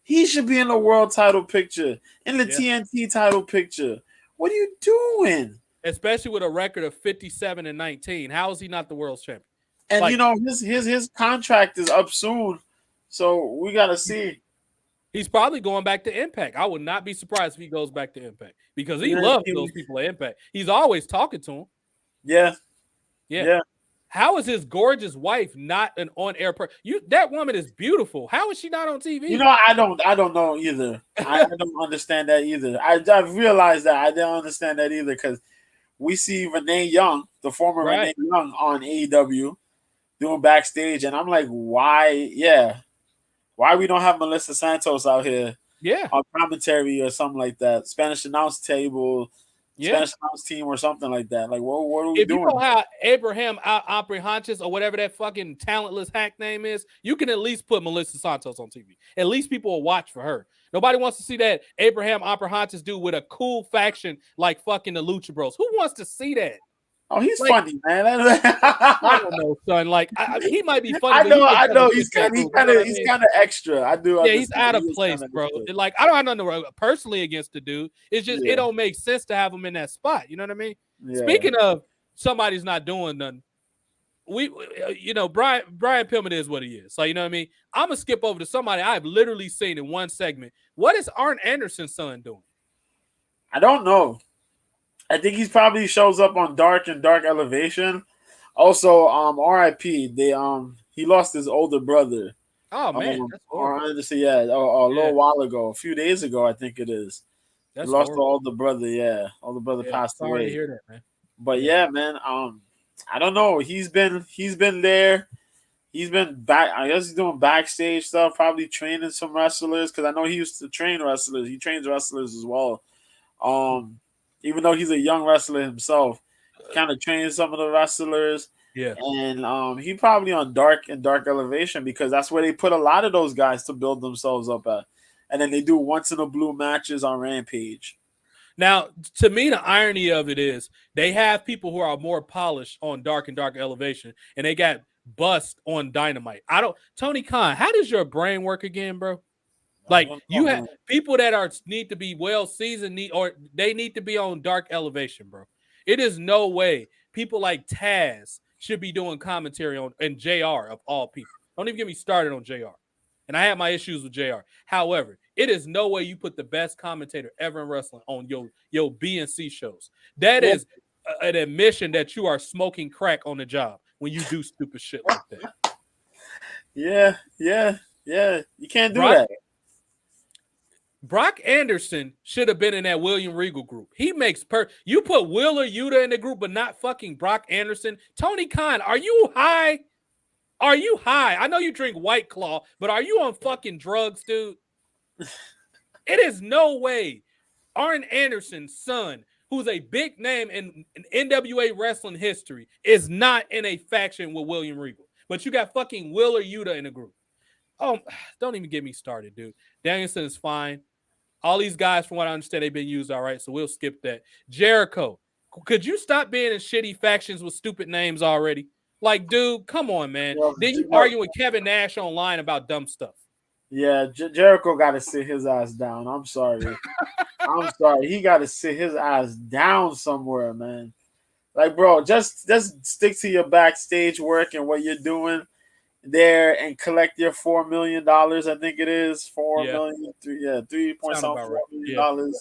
He should be in the world title picture, in the TNT title picture. What are you doing? Especially with a record of 57-19. How is he not the world champion? And you know, his contract is up soon. So we gotta see. He's probably going back to Impact. I would not be surprised if he goes back to Impact because he loves those people at Impact. He's always talking to them. Yeah. How is his gorgeous wife not an on-air person? That woman is beautiful. How is she not on TV? You know, I don't know either. I don't understand that either. I realized that I didn't understand that either because we see Renee Young, the former Renee Young, on AEW doing backstage, and I'm like, why? Yeah. Why we don't have Melissa Santos out here on commentary or something like that? Spanish announce table, Spanish announce team or something like that. Like, what are we doing? If you don't have Abraham Aprihanches or whatever that fucking talentless hack name is, you can at least put Melissa Santos on TV. At least people will watch for her. Nobody wants to see that Abraham Aprihanches dude with a cool faction like fucking the Lucha Bros. Who wants to see that? Oh, he's funny, man. I don't know, son. Like he might be funny. I know. He's kind of extra. I do. Yeah, he's out of place, bro. Like I don't have nothing personally against the dude. It's just it don't make sense to have him in that spot. You know what I mean? Yeah. Speaking of somebody's not doing nothing, Brian Pillman is what he is. So you know what I mean? I'm gonna skip over to somebody I've literally seen in one segment. What is Arn Anderson's son doing? I don't know. I think he probably shows up on Dark and Dark Elevation. Also, R.I.P. He lost his older brother. Oh man, that's horrible. A little while ago, a few days ago, I think it is. He lost the older brother. Yeah, older brother passed away. Sorry to hear that, man. But man, I don't know. He's been there. He's been back. I guess he's doing backstage stuff, probably training some wrestlers. Because I know he used to train wrestlers. He trains wrestlers as well. Even though he's a young wrestler himself, kind of trains some of the wrestlers. Yeah. And he probably on Dark Elevation because that's where they put a lot of those guys to build themselves up at. And then they do once in a blue matches on Rampage. Now, to me, the irony of it is they have people who are more polished on Dark Elevation, and they got bust on Dynamite. Tony Khan, how does your brain work again, bro? Like you have people that need to be well seasoned, or they need to be on Dark Elevation, bro. It is no way people like Taz should be doing commentary on and JR of all people. Don't even get me started on JR. And I have my issues with JR. However, it is no way you put the best commentator ever in wrestling on your B&C shows. That is an admission that you are smoking crack on the job when you do stupid shit like that. Yeah. You can't do that. Brock Anderson should have been in that William Regal group. He makes you put Wheeler Yuta in the group, but not fucking Brock Anderson. Tony Khan, are you high? Are you high? I know you drink White Claw, but are you on fucking drugs, dude? It is no way Arn Anderson's son, who's a big name in NWA wrestling history, is not in a faction with William Regal. But you got fucking Wheeler Yuta in the group. Oh, don't even get me started, dude. Danielson is fine. All these guys, from what I understand, they've been used all right, so we'll skip that. Jericho, could you stop being in shitty factions with stupid names already? Like, dude, come on, man. Then you argue with Kevin Nash online about dumb stuff. Yeah, Jericho got to sit his ass down. I'm sorry. I'm sorry. He got to sit his ass down somewhere, man. Like, bro, just stick to your backstage work and what you're doing there and collect your $4 million. I think it is $3.74 million.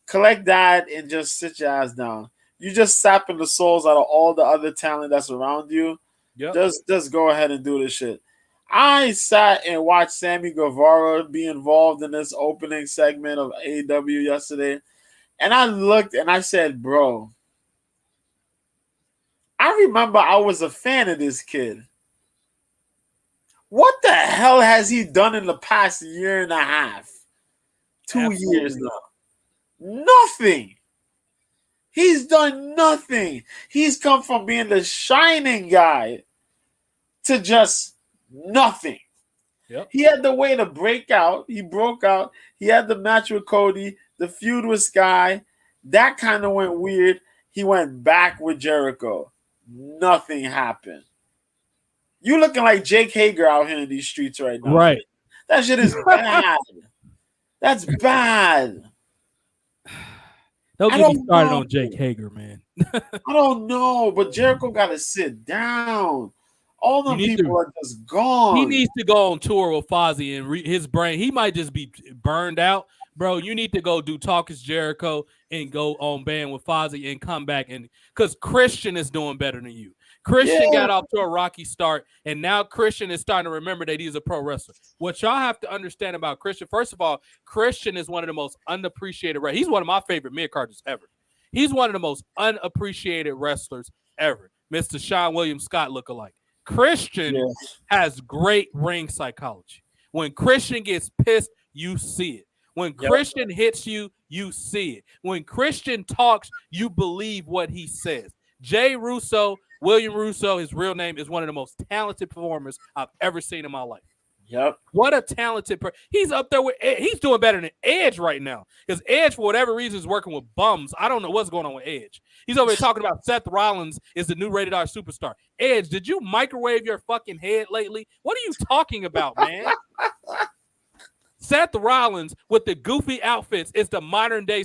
Collect that and just sit your ass down. You just sapping the souls out of all the other talent that's around you. Yep. Just go ahead and do this shit. I sat and watched Sammy Guevara be involved in this opening segment of AEW yesterday, and I looked and I said, bro, I remember I was a fan of this kid. What the hell has he done in the past year and a half? 2 years now? Nothing. He's done nothing. He's come from being the shining guy to just nothing. Yep. He had the way to break out. He broke out. He had the match with Cody, the feud with Sky. That kind of went weird. He went back with Jericho. Nothing happened. You looking like Jake Hager out here in these streets right now. Right. That shit is bad. That's bad. Don't get me started on Jake Hager, man. I don't know, but Jericho got to sit down. All the people are just gone. He needs to go on tour with Fozzy and his brain. He might just be burned out. Bro, you need to go do Talk is Jericho and go on band with Fozzy and come back. And because Christian is doing better than you. Christian got off to a rocky start, and now Christian is starting to remember that he's a pro wrestler. What y'all have to understand about Christian, first of all, Christian is one of the most unappreciated wrestlers. He's one of my favorite mid-carders ever. He's one of the most unappreciated wrestlers ever. Mr. Sean William Scott lookalike. Christian has great ring psychology. When Christian gets pissed, you see it. When Christian hits you, you see it. When Christian talks, you believe what he says. Jay Russo, William Russo, his real name, is one of the most talented performers I've ever seen in my life. Yep. What a talented person. He's up there with he's doing better than Edge right now. Because Edge, for whatever reason, is working with bums. I don't know what's going on with Edge. He's over here talking about Seth Rollins is the new rated R superstar. Edge, did you microwave your fucking head lately? What are you talking about, man? Seth Rollins with the goofy outfits is the modern day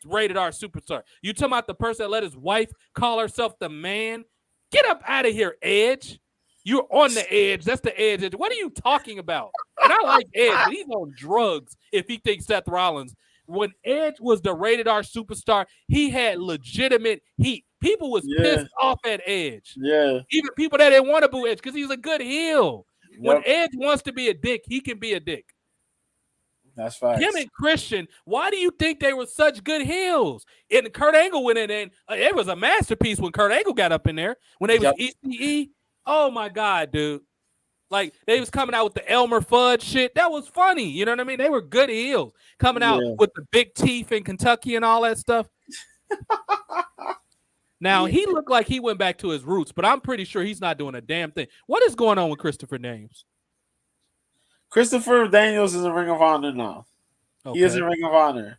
rated R superstar. You talking about the person that let his wife call herself the man? Get up out of here, Edge. You're on the edge. That's the edge. What are you talking about? And I like Edge, but he's on drugs if he thinks Seth Rollins. When Edge was the rated R superstar, he had legitimate heat. People was pissed off at Edge. Yeah. Even people that didn't want to boo Edge because he's a good heel. Yep. When Edge wants to be a dick, he can be a dick. That's fine. Him and Christian, why do you think they were such good heels? And Kurt Angle went in and it was a masterpiece when Kurt Angle got up in there. When they was ECE. Oh, my God, dude. Like they was coming out with the Elmer Fudd shit. That was funny. You know what I mean? They were good heels coming out Yeah. with the big teeth in Kentucky and all that stuff. Now he looked like he went back to his roots, but I'm pretty sure he's not doing a damn thing. What is going on with Christopher Daniels? Christopher Daniels is in Ring of Honor now. Okay. He is in Ring of Honor.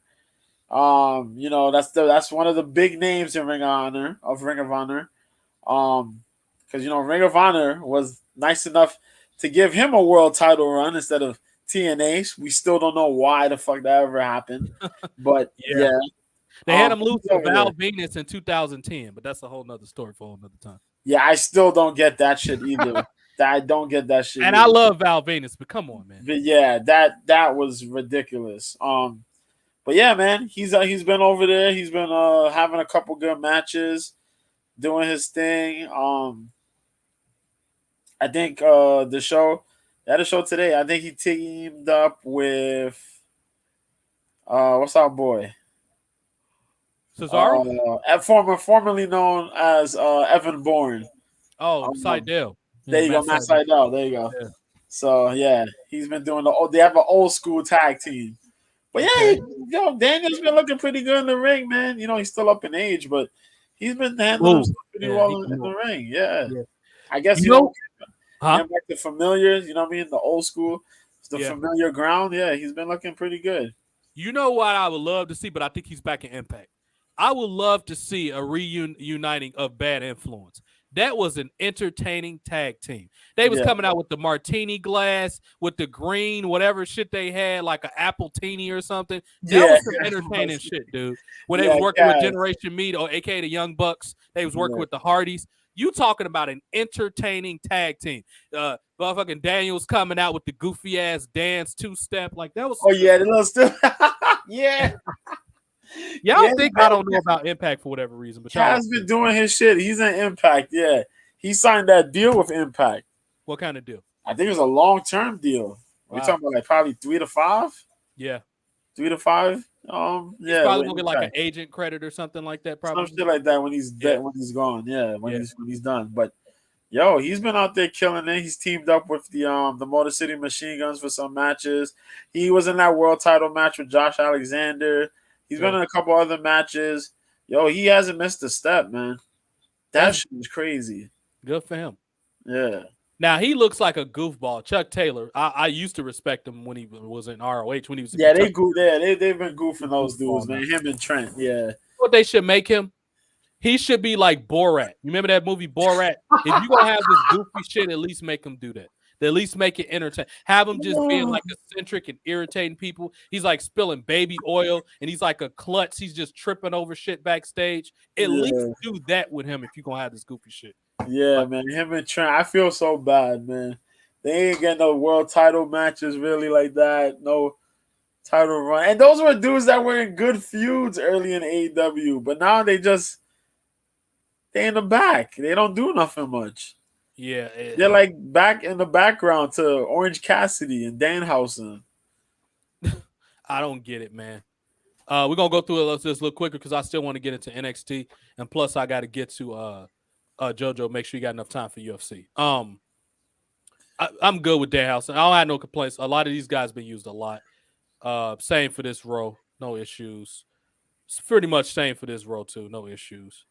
You know, that's one of the big names in Ring of Honor. Because you know, Ring of Honor was nice enough to give him a world title run instead of TNA. We still don't know why the fuck that ever happened, but yeah. They had him lose to Val Venus in 2010, but that's a whole nother story for another time. Yeah, I still don't get that shit either. I don't get that shit. And either. I love Val Venus, but come on, man. But yeah, that was ridiculous. But yeah, man, he's been over there. He's been having a couple good matches, doing his thing. I think the show, they had a show today. I think he teamed up with what's our boy? Cesaro? Formerly known as Evan Bourne. Oh, Seidel. There you go, Matt Seidel. There you go. Yeah. So yeah, he's been doing they have an old school tag team. But yeah, Daniel's been looking pretty good in the ring, man. You know, he's still up in age, but he's been handling himself pretty well in the ring. Yeah. I guess like the familiars, you know what I mean? The old school, familiar ground. Yeah, he's been looking pretty good. You know what I would love to see, but I think he's back in Impact. I would love to see a reuniting of Bad Influence. That was an entertaining tag team. They was coming out with the martini glass, with the green, whatever shit they had, like an apple teeny or something. That was some entertaining shit, dude. When they was working with Generation Meat, or aka the Young Bucks, they was working with the Hardys. You talking about an entertaining tag team. Motherfucking Daniels coming out with the goofy ass dance two-step. Like that was the little stuff. Yeah. Y'all think I don't know about Impact for whatever reason, but Kaz been doing his shit. He's in Impact. Yeah, he signed that deal with Impact. What kind of deal? I think it was a long-term deal. Wow. We're talking about like probably 3 to 5. Yeah, 3 to 5. He's probably gonna get like an agent credit or something like that. Probably some shit like that when he's dead, when he's gone. Yeah, when he's done. But yo, he's been out there killing it. He's teamed up with the Motor City Machine Guns for some matches. He was in that world title match with Josh Alexander. He's been in a couple other matches. Yo, he hasn't missed a step, man. That shit is crazy. Good for him. Yeah. Now he looks like a goofball. Chuck Taylor. I used to respect him when he was in ROH. When he was they've been goofing those dudes, man. Him and Trent. Yeah. What they should make him? He should be like Borat. You remember that movie Borat? If you're gonna have this goofy shit, at least make him do that. At least make it entertaining. Have him just being like eccentric and irritating people. He's like spilling baby oil, and he's like a klutz. He's just tripping over shit backstage. At least do that with him if you're gonna have this goofy shit. Yeah, man. Him and Trent. I feel so bad, man. They ain't getting no world title matches really like that. No title run. And those were dudes that were in good feuds early in AEW, but now they in the back. They don't do nothing much. Yeah, they're like back in the background to Orange Cassidy and Danhausen. I don't get it, man. We're gonna go through it just a little quicker because I still want to get into NXT, and plus I got to get to JoJo. Make sure you got enough time for UFC. I'm good with Danhausen. I don't have no complaints. A lot of these guys been used a lot. Same for this row, no issues. It's pretty much same for this row too, no issues.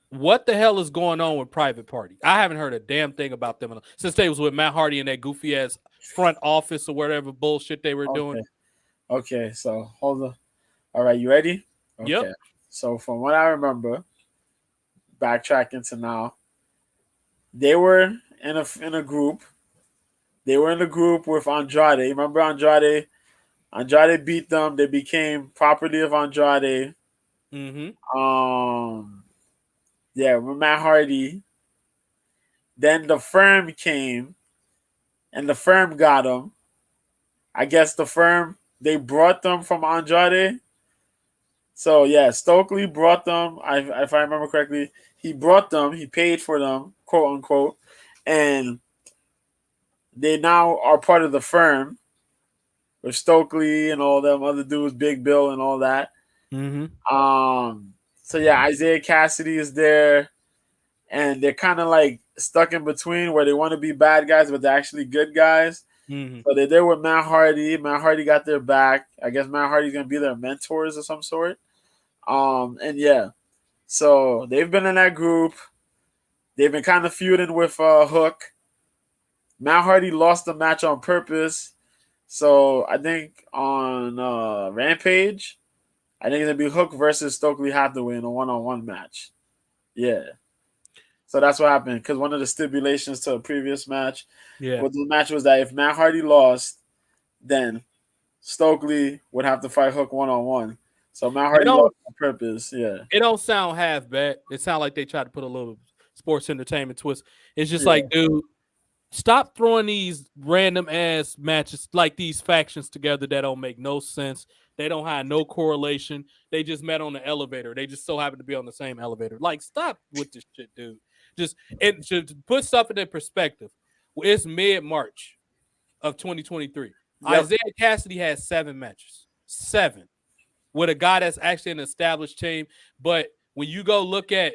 What the hell is going on with Private Party? I haven't heard a damn thing about them since they was with Matt Hardy in that goofy ass front office or whatever bullshit they were doing. Okay, so hold on. All right, you ready? Okay. Yep. So from what I remember, backtracking to now, they were in a group. They were in a group with Andrade. Remember Andrade? Andrade beat them. They became property of Andrade. Mm-hmm. Yeah, with Matt Hardy. Then the Firm came, and the Firm got them. I guess the Firm, they brought them from Andrade. So, yeah, Stokely brought them, if I remember correctly. He brought them, he paid for them, quote unquote, and they now are part of the Firm with Stokely and all them other dudes, Big Bill and all that. Mm-hmm. So yeah, Isaiah Cassidy is there, and they're kind of like stuck in between where they want to be bad guys, but they're actually good guys. Mm-hmm. So they're there with Matt Hardy. Matt Hardy got their back. I guess Matt Hardy's gonna be their mentors of some sort. And yeah, so they've been in that group. They've been kind of feuding with Hook. Matt Hardy lost the match on purpose. So I think on Rampage, I think it's gonna be Hook versus Stokely Hathaway in a one-on-one match. Yeah. So that's what happened because one of the stipulations to a previous match, Yeah, the match was that if Matt Hardy lost, then Stokely would have to fight Hook one-on-one. So Matt Hardy lost on purpose. Yeah. It don't sound half bad. It sounds like they tried to put a little sports entertainment twist. It's just like, dude, stop throwing these random ass matches like these factions together that don't make no sense. They don't have no correlation. They just met on the elevator. They just so happen to be on the same elevator. Like, stop with this shit, dude. Just and to put stuff in perspective. It's mid-March of 2023. Yep. Isaiah Cassidy has 7 matches. 7. With a guy that's actually an established team. But when you go look at,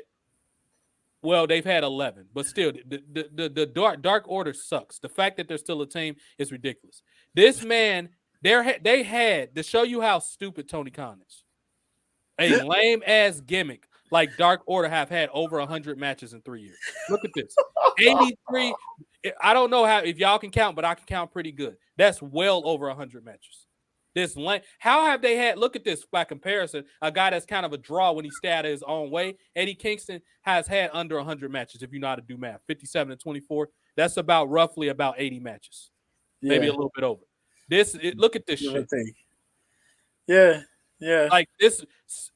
well, they've had 11, but still, the Dark Order sucks. The fact that they're still a team is ridiculous. This man, they had, to show you how stupid Tony Khan is, a lame-ass gimmick like Dark Order have had over 100 matches in 3 years. Look at this. 83, I don't know if y'all can count, but I can count pretty good. That's well over 100 matches. How have they had? Look at this by comparison. A guy that's kind of a draw when he stayed out of his own way. Eddie Kingston has had under 100 matches. If you know how to do math, 57 and 24. That's roughly about 80 matches, maybe a little bit over. Look at this shit. Yeah. Like this.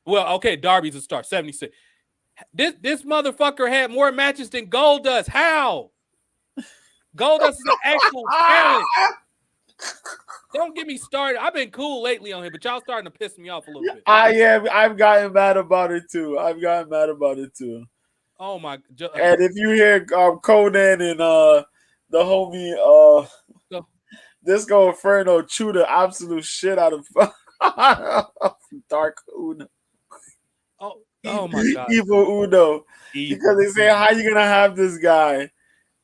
Well, okay, Darby's a star, 76. This motherfucker had more matches than Goldust. How? Goldust is an actual talent. Don't get me started. I've been cool lately on him, but y'all starting to piss me off a little bit. I've gotten mad about it too. Oh my! And if you hear Conan and the homie Disco Inferno chew the absolute shit out of Dark Uno. Oh my God! Evil Uno. Because they say, how you gonna have this guy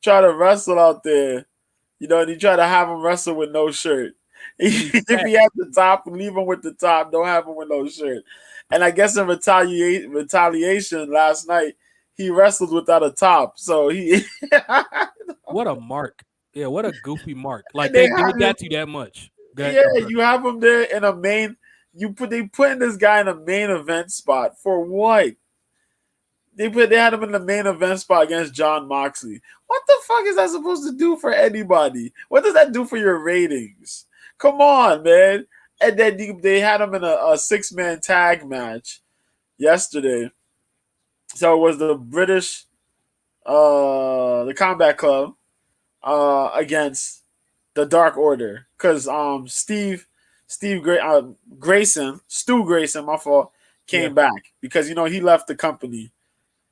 try to wrestle out there? You know, and you try to have him wrestle with no shirt. If he at the top, leave him with the top. Don't have him with no shirt. And I guess in retaliation last night, he wrestled without a top. So he what a mark. Yeah, what a goofy mark. Like they got you that much. You have him there in a main. They putting this guy in a main event spot for what? They had him in the main event spot against John Moxley. What the fuck is that supposed to do for anybody? What does that do for your ratings? Come on, man. And then they had him in a 6-man tag match yesterday. So it was the British, the Combat Club against the Dark Order. Because Stu Grayson, my fault, came back. Because, he left the company.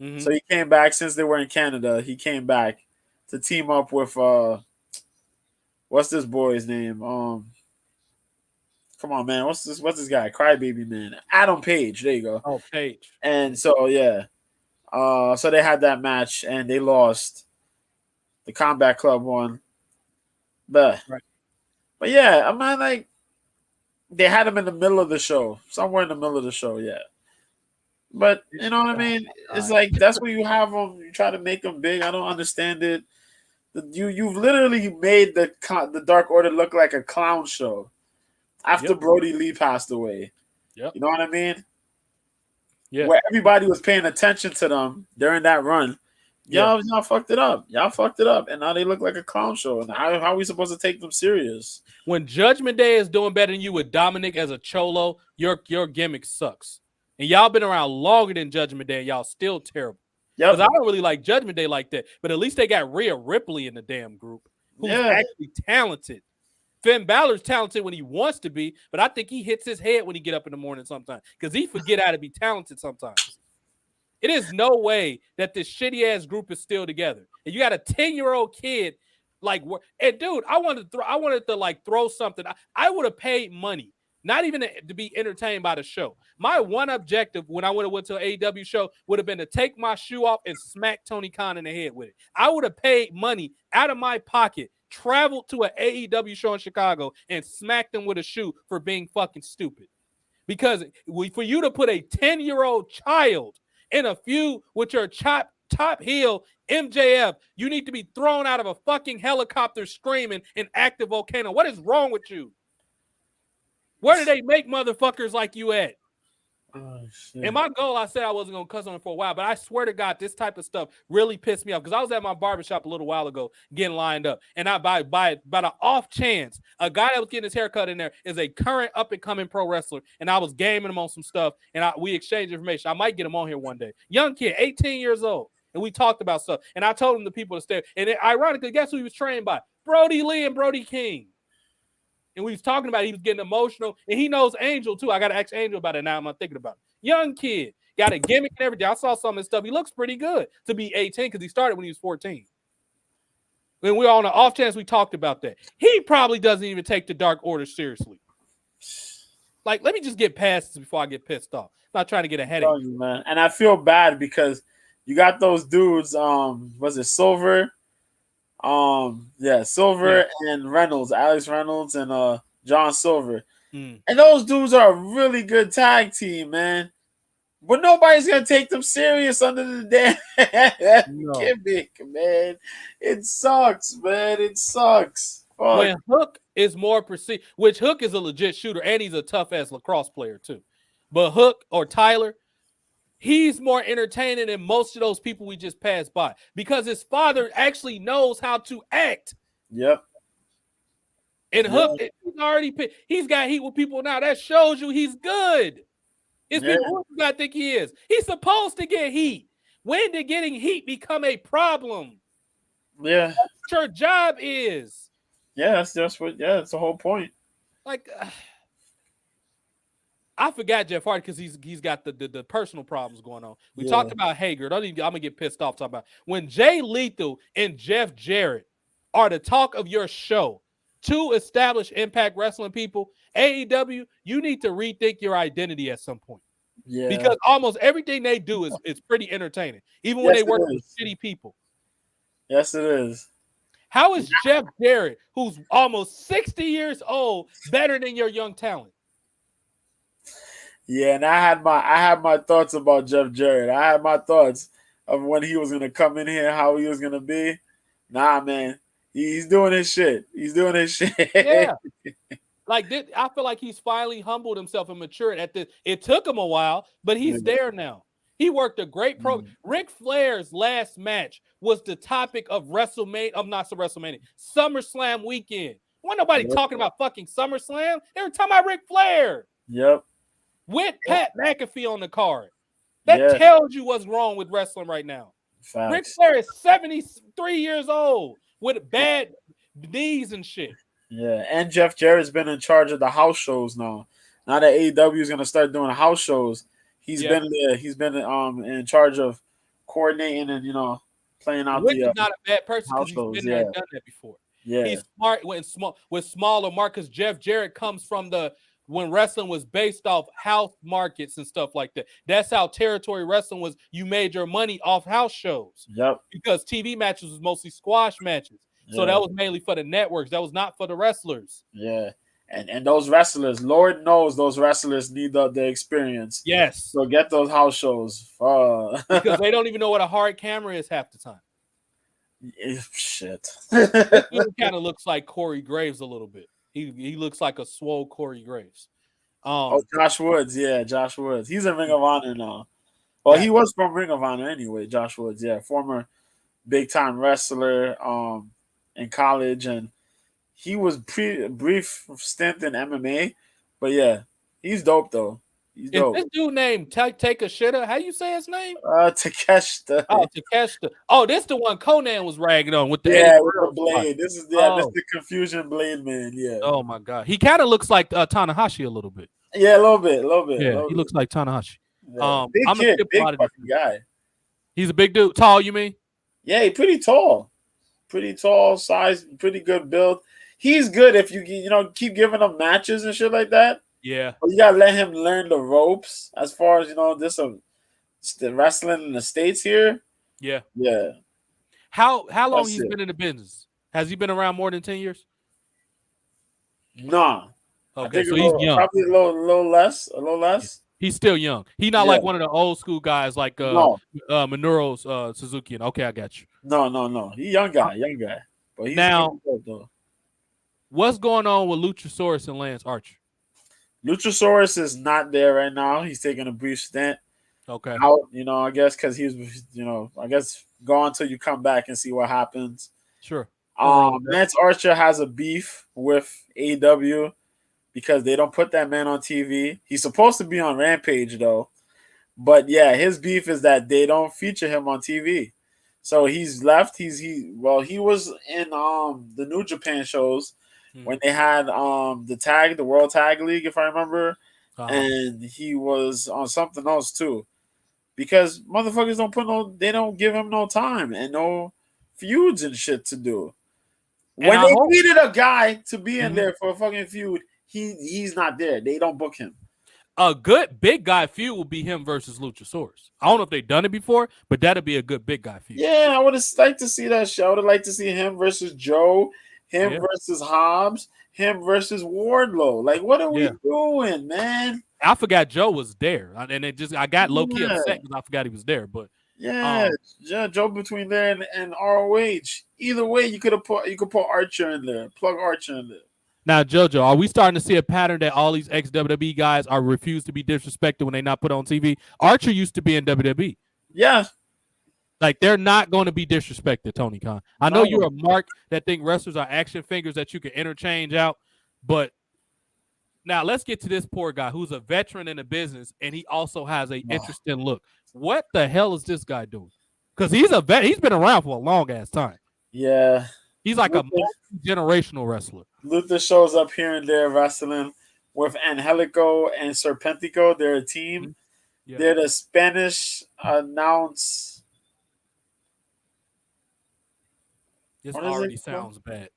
Mm-hmm. So he came back since they were in Canada. He came back to team up with what's this boy's name? Come on, man. What's this guy? Crybaby man. Adam Page. There you go. Oh, Page. And so so they had that match and they lost. The Combat Club won. But yeah, I mean, like, they had him in the middle of the show. Somewhere in the middle of the show, yeah. But you know what I mean? It's like that's where you have them. You try to make them big. I don't understand it. You've literally made the Dark Order look like a clown show after Brody Lee passed away. Yep. You know what I mean? Yeah. Where everybody was paying attention to them during that run. Y'all fucked it up. And now they look like a clown show. And how are we supposed to take them serious? When Judgment Day is doing better than you with Dominic as a cholo, your gimmick sucks. And y'all been around longer than Judgment Day, and y'all still terrible. Because I don't really like Judgment Day like that. But at least they got Rhea Ripley in the damn group, who's actually talented. Finn Balor's talented when he wants to be, but I think he hits his head when he get up in the morning sometimes. Because he forget how to be talented sometimes. It is no way that this shitty-ass group is still together. And you got a 10-year-old kid, and dude, I wanted to throw something. I would have paid money Not even to be entertained by the show. My one objective when I would have went to an AEW show would have been to take my shoe off and smack Tony Khan in the head with it. I would have paid money out of my pocket, traveled to an AEW show in Chicago, and smacked him with a shoe for being fucking stupid. Because for you to put a 10-year-old child in a feud with your top heel MJF, you need to be thrown out of a fucking helicopter screaming in active volcano. What is wrong with you? Where do they make motherfuckers like you at? Oh, shit. And my goal, I said I wasn't going to cuss on it for a while, but I swear to God, this type of stuff really pissed me off because I was at my barbershop a little while ago getting lined up. And I by an off chance, a guy that was getting his haircut in there is a current up-and-coming pro wrestler, and I was gaming him on some stuff, and we exchanged information. I might get him on here one day. Young kid, 18 years old, and we talked about stuff. And I told him the people to stay. And ironically, guess who he was trained by? Brody Lee and Brody King. And we was talking about it. He was getting emotional, and he knows Angel too. I got to ask Angel about it now. I'm not thinking about it. Young kid, got a gimmick and everything. I saw some of his stuff. He looks pretty good to be 18 because he started when he was 14. When we were on the off chance, we talked about that. He probably doesn't even take the Dark Order seriously. Like, let me just get past this before I get pissed off. I'm not trying to get a headache. You, man. And I feel bad because you got those dudes. Was it Silver? Silver and Reynolds, Alex Reynolds and John Silver. And those dudes are a really good tag team, man. But nobody's gonna take them serious under the damn gimmick, man. It sucks, man. It sucks. Fuck. When Hook is more perceived, which Hook is a legit shooter and he's a tough ass lacrosse player too. But Hook or Tyler, he's more entertaining than most of those people we just passed by because his father actually knows how to act. Yep. And Hook, he's got heat with people now. That shows you he's good. It's people who got to think he is. He's supposed to get heat. When did getting heat become a problem? Yeah. That's what your job is. Yeah, that's the whole point. Like, I forgot Jeff Hardy because he's got the personal problems going on. We talked about Hager. I'm gonna get pissed off talking about when Jay Lethal and Jeff Jarrett are the talk of your show. Two established Impact Wrestling people, AEW, you need to rethink your identity at some point. Yeah, because almost everything they do is pretty entertaining, even when they work with shitty people. Yes, it is. How is Jeff Jarrett, who's almost 60 years old, better than your young talent? Yeah, and I had my thoughts about Jeff Jarrett. I had my thoughts of when he was gonna come in here, how he was gonna be. Nah, man, he's doing his shit. He's doing his shit. Yeah, like I feel like he's finally humbled himself and matured. It took him a while, but he's there now. He worked a great program. Ric Flair's last match was the topic of WrestleMania. SummerSlam weekend. Wasn't nobody talking about fucking SummerSlam. They were talking about Ric Flair. Yep. With Pat McAfee on the card. That tells you what's wrong with wrestling right now. Facts. Ric Flair is 73 years old with bad knees and shit. Yeah, and Jeff Jarrett's been in charge of the house shows now. Now that AEW is going to start doing house shows, he's been there. He's been in charge of coordinating and playing out Rick is not a bad person because he's been there and done that before. Yeah, he's smart with smaller markets. Jeff Jarrett comes from when wrestling was based off house markets and stuff like that. That's how territory wrestling was. You made your money off house shows. Yep. Because TV matches was mostly squash matches. So that was mainly for the networks. That was not for the wrestlers. Yeah. And those wrestlers, Lord knows those wrestlers need the experience. Yes. So get those house shows. Because they don't even know what a hard camera is half the time. Shit. He kind of looks like Corey Graves a little bit. He looks like a swole Corey Graves. Josh Woods. Yeah, Josh Woods. He's in Ring of Honor now. Well, he was from Ring of Honor anyway, Josh Woods. Yeah, former big-time wrestler in college. And he was brief stint in MMA. But, yeah, he's dope, though. He's dope. Is this dude named Take a Shitter? How you say his name? Takeshita. Oh, Takeshita. Oh, this the one Conan was ragging on with the with the blade. This is the Confusion Blade Man. Yeah. Oh my God, he kind of looks like Tanahashi a little bit. Yeah, a little bit. Yeah, he looks like Tanahashi. Yeah. Big guy. He's a big dude. Tall, you mean? Yeah, he's pretty tall. Pretty tall, size, pretty good build. He's good if you keep giving him matches and shit like that. Yeah. But you gotta let him learn the ropes as far as this the wrestling in the States here. Yeah. Yeah. How long That's he's it. been in the business? Has he been around more than 10 years? Nah. I Okay, think so he's young. probably a little less. A little Yeah. less. He's still young. He's not Yeah. like one of the old school guys like No. Minoru's Suzuki. Okay, I got you. No. He young guy. Young guy. But he's pretty Now, good though. what's going on with Luchasaurus and Lance Archer? Luchasaurus is not there right now. He's taking a brief stint Okay, out, I guess because he's, I guess go until you come back and see what happens. sure. We'll roll with that. Lance Archer has a beef with AEW because they don't put that man on TV. He's supposed to be on Rampage though, but yeah, his beef is that they don't feature him on TV. So he's left. He was in the New Japan shows when they had the World Tag League, if I remember, and he was on something else too. Because motherfuckers they don't give him no time and no feuds and shit to do. When they needed a guy to be in there for a fucking feud, he's not there. They don't book him. A good big guy feud will be him versus Luchasaurus. I don't know if they've done it before, but that'd be a good big guy feud. Yeah, I would have liked to see that shit. I would have liked to see him versus Joe, him versus Hobbs, him versus Wardlow. Like, what are we doing, man? I forgot Joe was there, and I got low key upset because I forgot he was there. But Joe between there and ROH. Either way, you could put Archer in there, plug Archer in there. Now, JoJo, are we starting to see a pattern that all these ex-WWE guys are refused to be disrespected when they not put on TV? Archer used to be in WWE. Yeah. Like, they're not going to be disrespected, Tony Khan. I know you're a mark that think wrestlers are action figures that you can interchange out, but now let's get to this poor guy who's a veteran in the business, and he also has an interesting look. What the hell is this guy doing? Because he's a vet. He's been around for a long-ass time. Yeah. He's like a multi-generational wrestler. Luther shows up here and there wrestling with Angelico and Serpentico. They're a team. Yeah. They're the Spanish announce. This already sounds bad.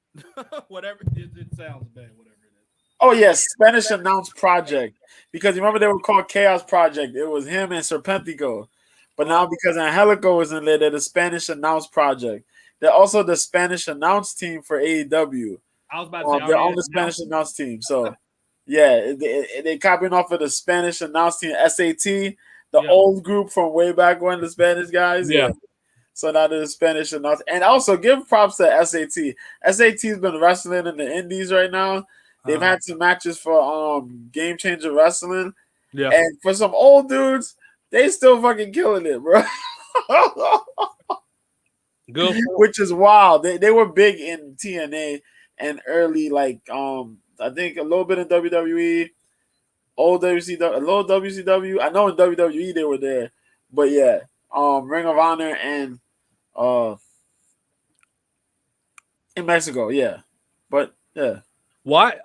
Whatever it sounds bad. Whatever it is. Oh yes, Spanish Announce Project. Because remember they were called Chaos Project. It was him and Serpentico. But now because Angelico is in there, they're the Spanish Announce Project. They're also the Spanish announce team for AEW. I was about to say they're on the Spanish announce team. So, yeah, they copying off of the Spanish announce team, SAT, the old group from way back when, the Spanish guys. Yeah. So now they're the Spanish announce. And also give props to SAT. SAT's been wrestling in the Indies right now. They've had some matches for Game Changer Wrestling. Yeah. And for some old dudes, they still fucking killing it, bro. Good. Which is wild. They were big in TNA and early, like I think a little bit in WWE, old WCW, a little WCW. I know in WWE they were there, but yeah, Ring of Honor and in Mexico, yeah. But yeah, why?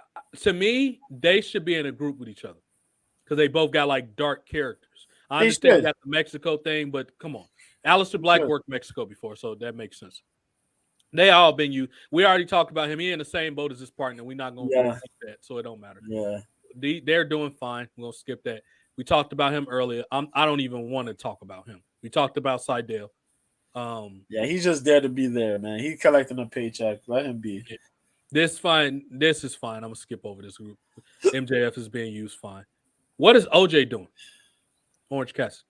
To me, they should be in a group with each other because they both got like dark characters. I understand that the Mexico thing, but come on. Aleister Black worked Mexico before, so that makes sense. They all been used. We already talked about him. He in the same boat as his partner. We're not going to repeat that, so it don't matter. Yeah, they're doing fine. We're going to skip that. We talked about him earlier. I don't even want to talk about him. We talked about Seidel. Yeah, he's just there to be there, man. He's collecting a paycheck. Let him be. This is fine. I'm going to skip over this group. MJF is being used fine. What is OJ doing? Orange Cassidy.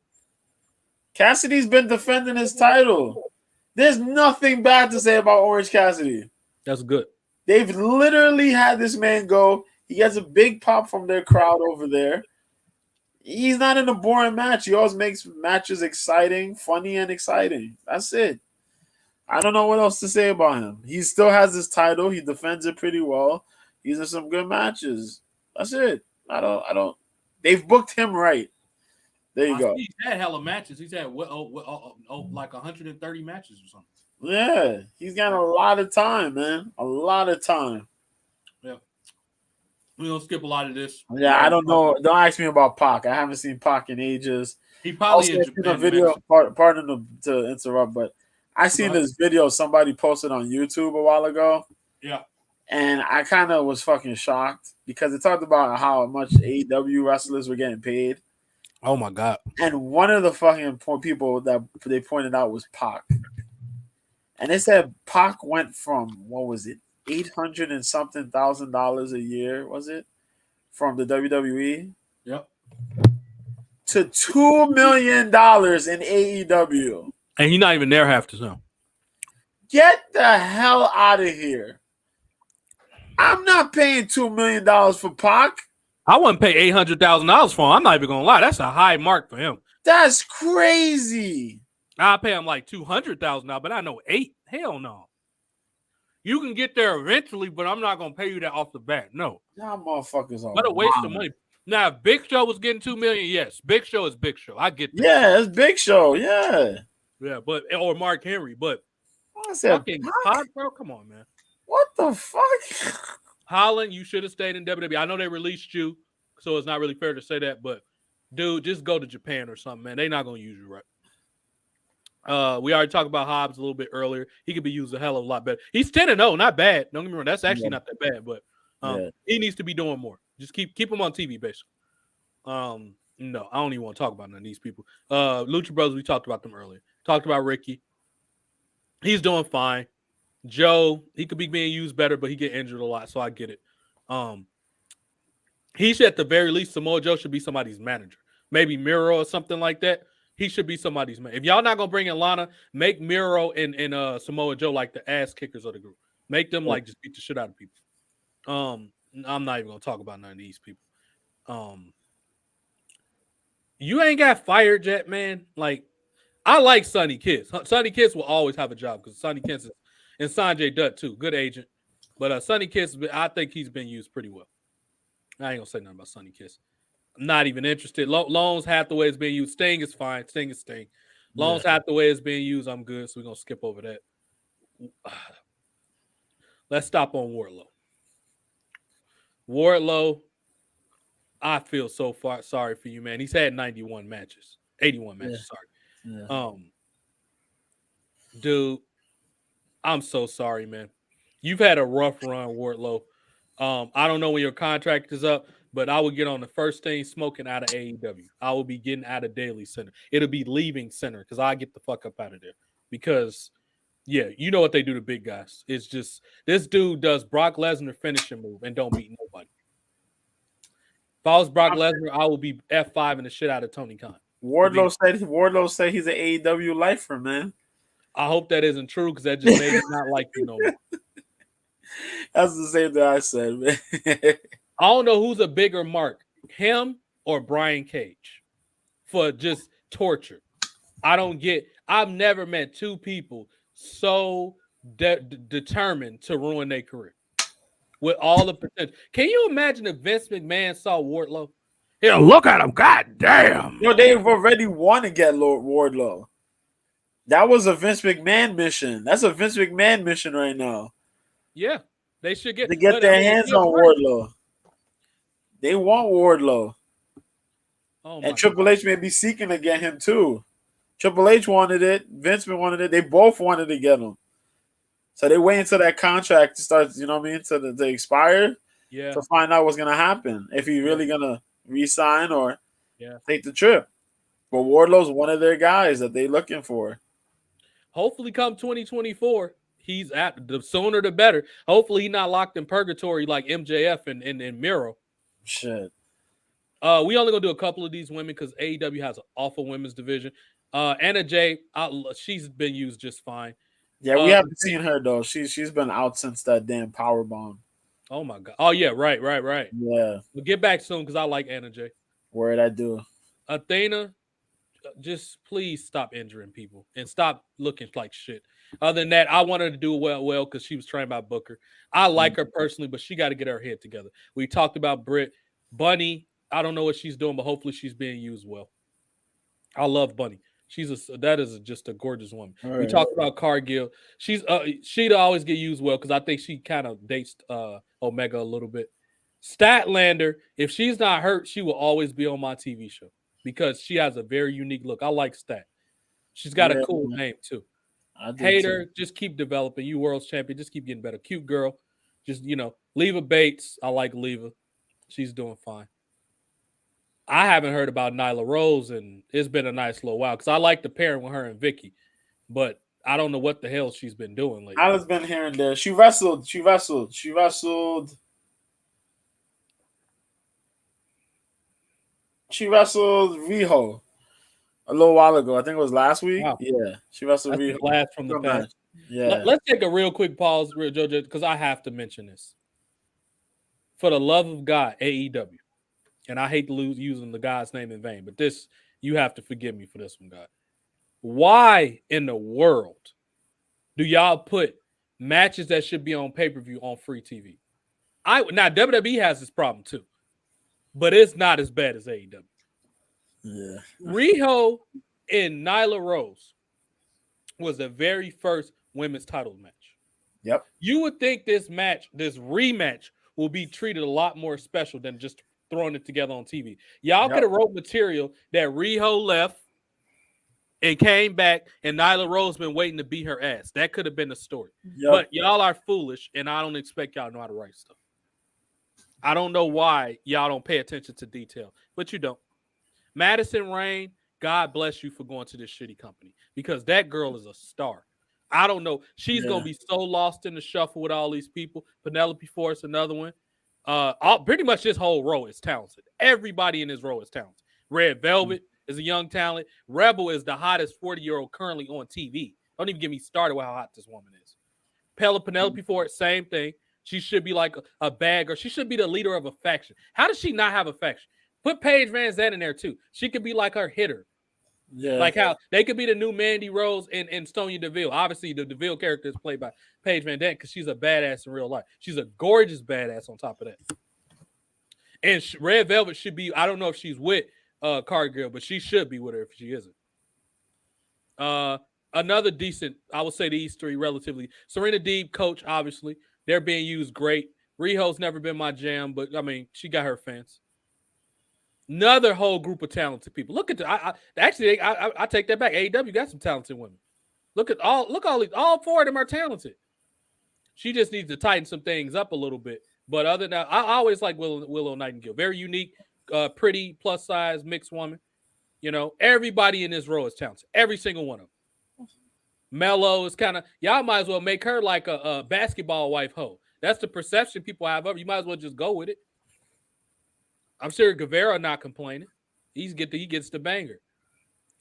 Cassidy's been defending his title. There's nothing bad to say about Orange Cassidy. That's good. They've literally had this man go. He gets a big pop from their crowd over there. He's not in a boring match. He always makes matches exciting, funny, and exciting. That's it. I don't know what else to say about him. He still has his title. He defends it pretty well. He's in some good matches. That's it. I don't. They've booked him right. There you go. He's had hella matches. He's had like 130 matches or something. Yeah, he's got a lot of time, man. A lot of time. Yeah. We're going to skip a lot of this. Yeah, I don't know. Don't ask me about Pac. I haven't seen Pac in ages. He probably also seen a video, pardon to interrupt, but I seen this video somebody posted on YouTube a while ago. Yeah. And I kind of was fucking shocked because it talked about how much AEW wrestlers were getting paid. Oh my god! And one of the fucking people that they pointed out was Pac. And they said Pac went from, what was it, 800 and something $1,000 a year, was it, from the WWE? Yep. To $2 million in AEW. And he's not even there half the time. Get the hell out of here. I'm not paying $2 million for Pac. I wouldn't pay $800,000 for him. I'm not even gonna lie. That's a high mark for him. That's crazy. I'll pay him like $200,000, but I know 8. Hell no. You can get there eventually, but I'm not gonna pay you that off the bat. No. Y'all motherfuckers are What a waste of money. Now, if Big Show was getting $2 million, yes, Big Show is Big Show. I get that. Yeah, it's Big Show. Yeah. Yeah, but or Mark Henry, but I said, fucking Pac, bro, come on, man. What the fuck? Holland, you should have stayed in WWE. I know they released you, so it's not really fair to say that, but dude, just go to Japan or something, man. They're not gonna use you right. We already talked about Hobbs a little bit earlier. He could be used a hell of a lot better. He's 10-0, not bad. Don't get me wrong. That's actually not that bad, but he needs to be doing more. Just keep him on TV, basically. No, I don't even want to talk about none of these people. Lucha Brothers, we talked about them earlier. Talked about Ricky. He's doing fine. Joe, he could be being used better, but he get injured a lot, so I get it. He should, at the very least, Samoa Joe should be somebody's manager. Maybe Miro or something like that. He should be somebody's man. If y'all not gonna bring in Lana, make Miro and Samoa Joe like the ass kickers of the group. Make them like just beat the shit out of people. I'm not even gonna talk about none of these people. You ain't got fired yet, man. Like, I like Sonny Kiss. Sonny Kiss will always have a job because Sonny Kiss is, and Sanjay Dutt too, good agent. But Sonny Kiss, I think he's been used pretty well. I ain't gonna say nothing about Sonny Kiss. I'm not even interested. Loans Hathaway is being used. Sting is fine. Sting is Sting. Loans Hathaway is being used. I'm good. So we're gonna skip over that. Let's stop on Wardlow. Wardlow, I feel so far sorry for you, man. He's had 81 matches. Sorry. Yeah. Dude, I'm so sorry, man. You've had a rough run, Wardlow. I don't know when your contract is up, but I will get on the first thing smoking out of AEW. I will be getting out of Daily Center. It'll be leaving Center because I get the fuck up out of there. Because, yeah, you know what they do to big guys. It's just this dude does Brock Lesnar finishing move and don't beat nobody. If I was Brock Lesnar, I would be F5 in the shit out of Tony Khan. Wardlow said he's an AEW lifer, man. I hope that isn't true because that just made me not like you no more. That's the same thing I said, man. I don't know who's a bigger mark, him or Brian Cage, for just torture. I've never met two people so determined to ruin their career with all the potential. Can you imagine if Vince McMahon saw Wardlow? Yeah, look at him. God damn. They've already won to get Lord Wardlow. That was a Vince McMahon mission. That's a Vince McMahon mission right now. Yeah, they should get their hands on Wardlow. They want Wardlow. And Triple H may be seeking to get him too. Triple H wanted it. Vince wanted it. They both wanted to get him. So they wait until that contract starts, you know what I mean, to expire to find out what's going to happen. If he's really going to re-sign or take the trip. But Wardlow's one of their guys that they're looking for. Hopefully come 2024, he's at the sooner the better. Hopefully he's not locked in purgatory like MJF and Miro. Shit. We only gonna do a couple of these women because AEW has an awful women's division. Anna Jay, she's been used just fine. Yeah, we haven't seen her though. She's been out since that damn powerbomb. Oh my god. Oh yeah, right. Yeah. We'll get back soon because I like Anna Jay. Word, I do. Athena, just please stop injuring people and stop looking like shit. Other than that, I want her to do well because she was trained by Booker. I like her personally, but she got to get her head together. We talked about Britt. Bunny, I don't know what she's doing, but hopefully she's being used well. I love Bunny. That is just a gorgeous woman. Right. We talked about Cargill. She'd always get used well because I think she kind of dates Omega a little bit. Statlander, if she's not hurt, she will always be on my TV show because she has a very unique look. I like Stat. She's got a cool name too. Hater, just keep developing. You world's champion, just keep getting better. Cute girl. Just, Leva Bates. I like Leva. She's doing fine. I haven't heard about Nyla Rose, and it's been a nice little while because I like the pairing with her and Vicky, but I don't know what the hell she's been doing lately. Nyla's been here and there. She wrestled. Riho a little while ago. I think it was last week. Wow. Yeah, she wrestled Riho. Blast from the past. Yeah. Let's take a real quick pause, JoJo, because I have to mention this. For the love of God, AEW, and I hate to lose using the guy's name in vain, but this, you have to forgive me for this one, God. Why in the world do y'all put matches that should be on pay-per-view on free TV? Now WWE has this problem too, but it's not as bad as AEW. Yeah. Riho and Nyla Rose was the very first women's title match. Yep. You would think this rematch, will be treated a lot more special than just throwing it together on TV. Y'all could have wrote material that Riho left and came back, and Nyla Rose been waiting to beat her ass. That could have been the story. Yep. But y'all are foolish, and I don't expect y'all to know how to write stuff. I don't know why y'all don't pay attention to detail, but you don't. Madison Rayne, God bless you for going to this shitty company because that girl is a star. I don't know. She's going to be so lost in the shuffle with all these people. Penelope Ford's another one. Pretty much this whole row is talented. Everybody in this row is talented. Red Velvet is a young talent. Rebel is the hottest 40-year-old currently on TV. Don't even get me started with how hot this woman is. Penelope Ford, same thing. She should be like a bad girl. She should be the leader of a faction. How does she not have a faction? Put Paige Van Zandt in there too. She could be like her hitter. Yeah. Like how they could be the new Mandy Rose and Sonya Deville. Obviously, the Deville character is played by Paige Van Zandt because she's a badass in real life. She's a gorgeous badass on top of that. And Red Velvet should be, I don't know if she's with Cargill, but she should be with her if she isn't. Another decent, I would say these three relatively. Serena Deeb, coach, obviously. They're being used great. Riho's never been my jam, but, I mean, she got her fans. Another whole group of talented people. Look at I take that back. AEW got some talented women. Look all four of them are talented. She just needs to tighten some things up a little bit. But other than that, I always like Willow Nightingale. Very unique, pretty, plus size, mixed woman. Everybody in this row is talented. Every single one of them. Mello is kind of, y'all might as well make her like a basketball wife hoe. That's the perception people have of her. You might as well just go with it. I'm sure Guevara not complaining. He gets the banger.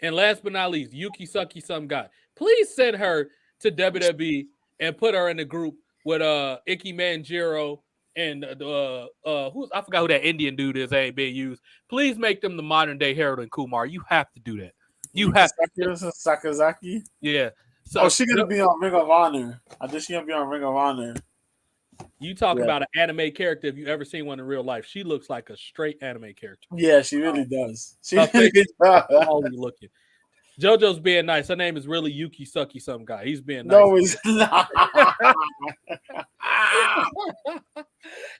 And last but not least, Yuki Sucky some guy. Please send her to WWE and put her in the group with Ike Manjiro and I forgot who that Indian dude is that ain't being used. Please make them the modern day Harold and Kumar. You have to do that. You have to. Sakazaki? Yeah. So she's gonna be on Ring of Honor. I think she's gonna be on Ring of Honor. You talk about an anime character. If you ever seen one in real life, she looks like a straight anime character. Yeah, she really does. She really does. Looking. JoJo's being nice. Her name is really Yuki Sucky some guy. He's being nice. No, he's not.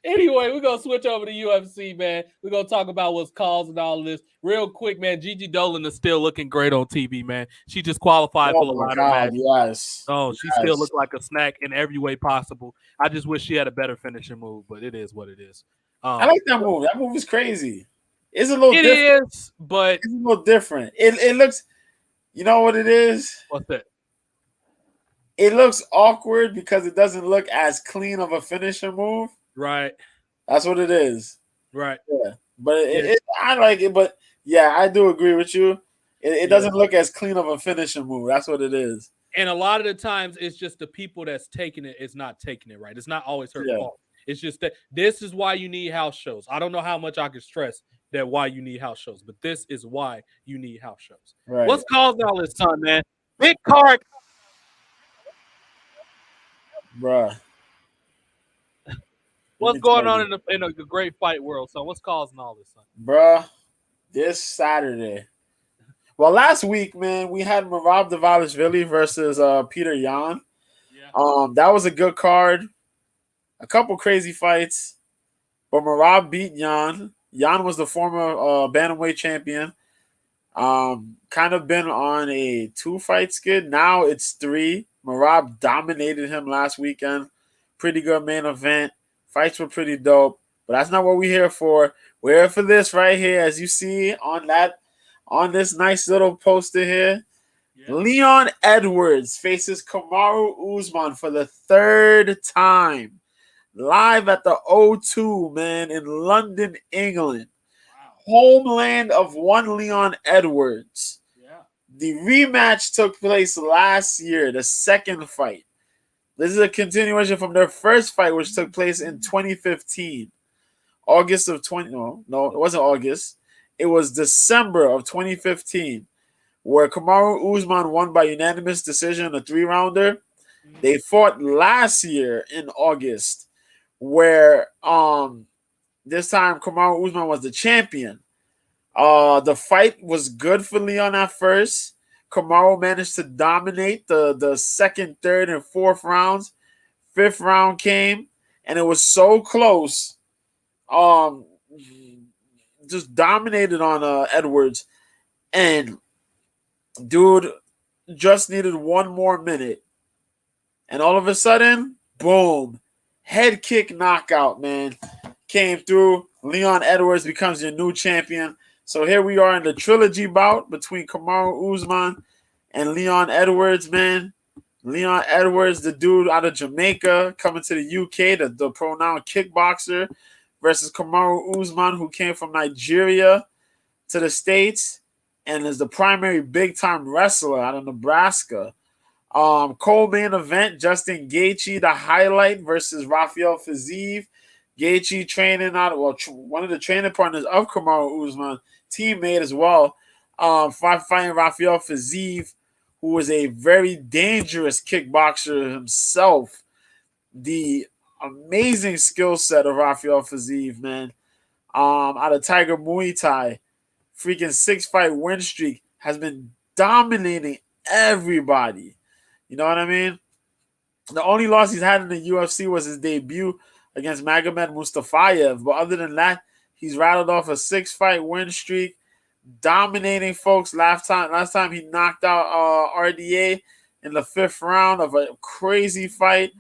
Anyway, we're going to switch over to UFC, man. We're going to talk about what's causing all of this. Real quick, man, Gigi Dolan is still looking great on TV, man. She just qualified for the ladder match. Yes. Oh, she still looks like a snack in every way possible. I just wish she had a better finishing move, but it is what it is. I like that move. That move is crazy. It's a little different. It is, but it's a little different. It looks, you know what it is? What's that? It looks awkward because it doesn't look as clean of a finisher move. Right. That's what it is. Right. Yeah. But I like it. But yeah, I do agree with you. It doesn't look as clean of a finisher move. That's what it is. And a lot of the times, it's just the people that's taking it is not taking it right. It's not always her fault. It's just that this is why you need house shows. I don't know how much I can stress that why you need house shows, but this is why you need house shows. Right. What's causing all this, son, man? Big card. Bruh. What's going on in the great fight world, son? What's causing all this, son? Bruh, this Saturday. Well, last week, man, we had Merab Dvalishvili versus Peter Yan. Yeah. That was a good card. A couple crazy fights. But Merab beat Yan. Yan was the former bantamweight champion. Kind of been on a 2-fight skid. Now it's 3. Merab dominated him last weekend. Pretty good main event. Fights were pretty dope. But that's not what we're here for. We're here for this right here, as you see on this nice little poster here. Yeah. Leon Edwards faces Kamaru Usman for the third time. Live at the O2, man, in London, England. Wow. Homeland of one Leon Edwards. Yeah. The rematch took place last year, the second fight. This is a continuation from their first fight, which took place in 2015. August of 20... No, it wasn't August. It was December of 2015, where Kamaru Usman won by unanimous decision, a 3-rounder. Mm-hmm. They fought last year in August, where this time Kamaru Usman was the champion. The fight was good for Leon at first. Kamaru managed to dominate the second, third, and fourth rounds. Fifth round came, and it was so close. Just dominated on Edwards. And dude just needed one more minute. And all of a sudden, boom. Head kick knockout, man. Came through. Leon Edwards becomes your new champion. So here we are in the trilogy bout between Kamaru Usman and Leon Edwards, man. Leon Edwards, the dude out of Jamaica, coming to the UK, the pro-noun kickboxer, versus Kamaru Usman, who came from Nigeria to the States and is the primary big-time wrestler out of Nebraska. Co-main event, Justin Gaethje, the highlight, versus Rafael Fiziev. Gaethje training one of the training partners of Kamaru Usman, teammate as well, fighting Rafael Fiziev, who is a very dangerous kickboxer himself. The amazing skill set of Rafael Fiziev, man. Out of Tiger Muay Thai, freaking 6-fight win streak, has been dominating everybody. You know what I mean? The only loss he's had in the UFC was his debut against Magomed Mustafayev. But other than that, he's rattled off a 6-fight win streak, dominating folks. Last time he knocked out RDA in the 5th round of a crazy fight.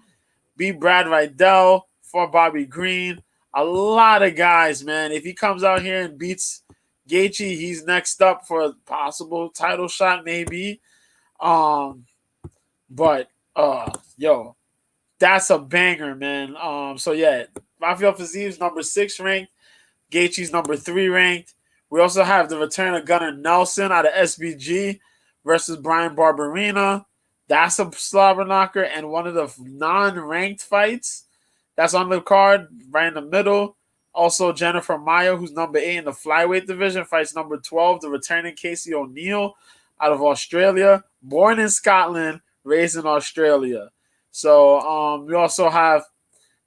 Beat Brad Riddell, fought Bobby Green. A lot of guys, man. If he comes out here and beats Gaethje, he's next up for a possible title shot, maybe. But that's a banger, man. So yeah, Rafael Fiziev's number 6 ranked. Gaethje's number 3 ranked. We also have the return of Gunnar Nelson out of SBG versus Brian Barberena. That's a slobber knocker and one of the non-ranked fights. That's on the card, right in the middle. Also, Jennifer Maia, who's number 8 in the flyweight division, fights number 12, the returning Casey O'Neill out of Australia. Born in Scotland, raised in Australia. So we also have,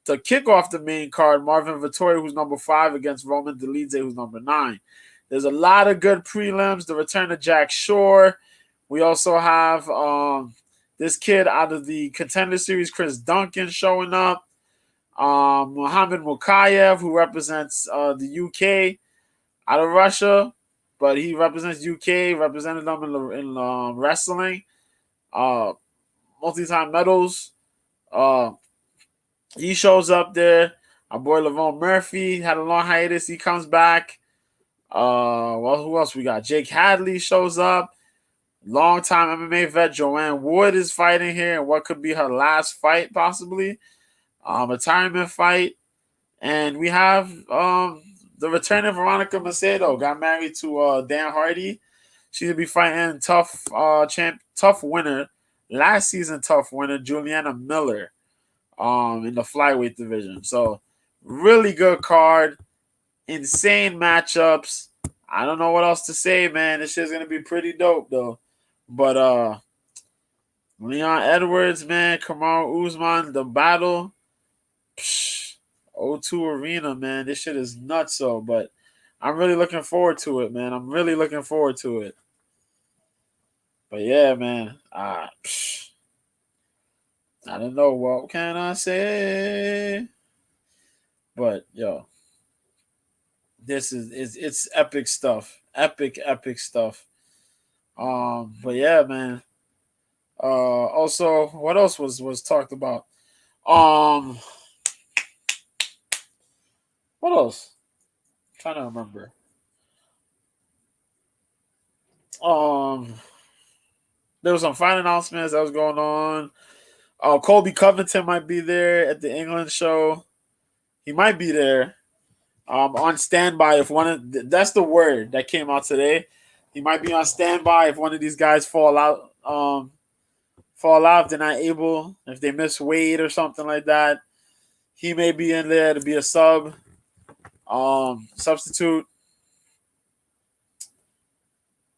to kick off the main card, Marvin Vettori, who's number 5, against Roman Dolidze, who's number 9. There's a lot of good prelims. The return of Jack Shore. We also have this kid out of the Contender Series, Chris Duncan, showing up. Muhammad Mukayev, who represents the UK out of Russia, but he represents UK, represented them in wrestling. Multi-time medals. He shows up there. Our boy Lavone Murphy had a long hiatus. He comes back. Well, who else we got? Jake Hadley shows up. Long-time MMA vet Joanne Wood is fighting here, and what could be her last fight, possibly. Retirement fight. And we have the returning Veronica Macedo. Got married to Dan Hardy. She'll be fighting tough winner. Last season tough winner, Juliana Miller. In the flyweight division. So, really good card. Insane matchups. I don't know what else to say, man. This shit's going to be pretty dope, though. But, Leon Edwards, man, Kamaru Usman, the battle. O2 Arena, man. This shit is nuts, so. But I'm really looking forward to it, man. I'm really looking forward to it. But, yeah, man. I don't know. What can I say? But, yo. This it's epic stuff. Epic stuff. But yeah, man. Also, what else was talked about? What else? I'm trying to remember. There was some fight announcements that was going on. Colby Covington might be there at the England show. He might be there. On standby if that's the word that came out today. He might be on standby if one of these guys fall out. If they're not able, if they miss weight or something like that. He may be in there to be a substitute.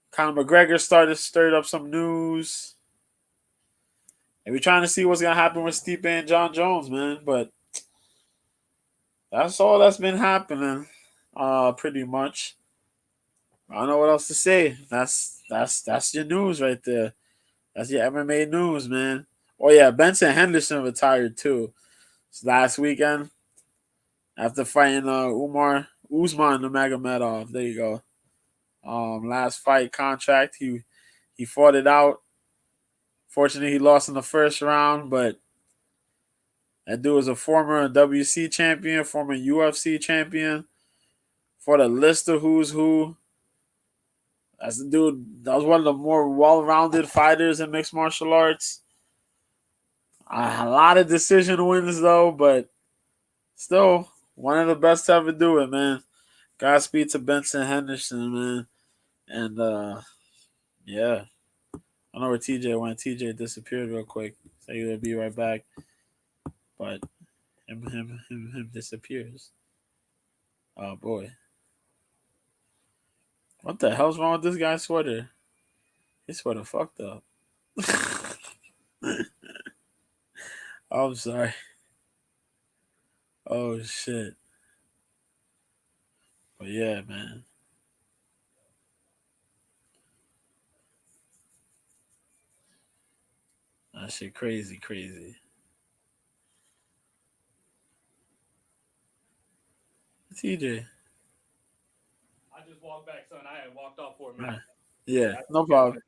Conor McGregor stirred up some news. And we're trying to see what's gonna happen with Stipe and John Jones, man. But that's all that's been happening, pretty much. I don't know what else to say. That's your news right there. That's your MMA news, man. Oh yeah, Benson Henderson retired too. It's last weekend after fighting Usman Nurmagomedov. There you go. Last fight contract. He fought it out. Fortunately, he lost in the first round, but that dude was a former WC champion, former UFC champion. For the list of who's who, that's the dude. That was one of the more well-rounded fighters in mixed martial arts. A lot of decision wins, though, but still one of the best to ever do it, man. Godspeed to Benson Henderson, man. And, yeah. I don't know where TJ went. TJ disappeared real quick. So he'll be right back. But him disappears. Oh, boy. What the hell's wrong with this guy's sweater? His sweater fucked up. Oh, I'm sorry. Oh, shit. But yeah, man. That shit crazy. TJ. I just walked back, son. I had walked off for a minute. Yeah, no problem.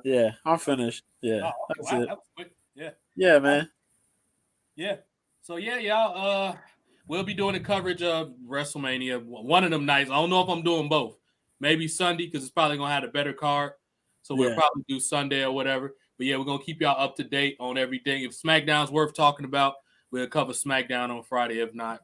Yeah, I'm finished. Yeah, okay. that's Wow, it. that was quick. Yeah. Yeah, man. Yeah. So yeah, y'all. We'll be doing the coverage of WrestleMania one of them nights. I don't know if I'm doing both. Maybe Sunday because it's probably gonna have a better card. So we'll probably do Sunday or whatever. But yeah, we're gonna keep y'all up to date on everything. If SmackDown's worth talking about, we'll cover SmackDown on Friday. If not,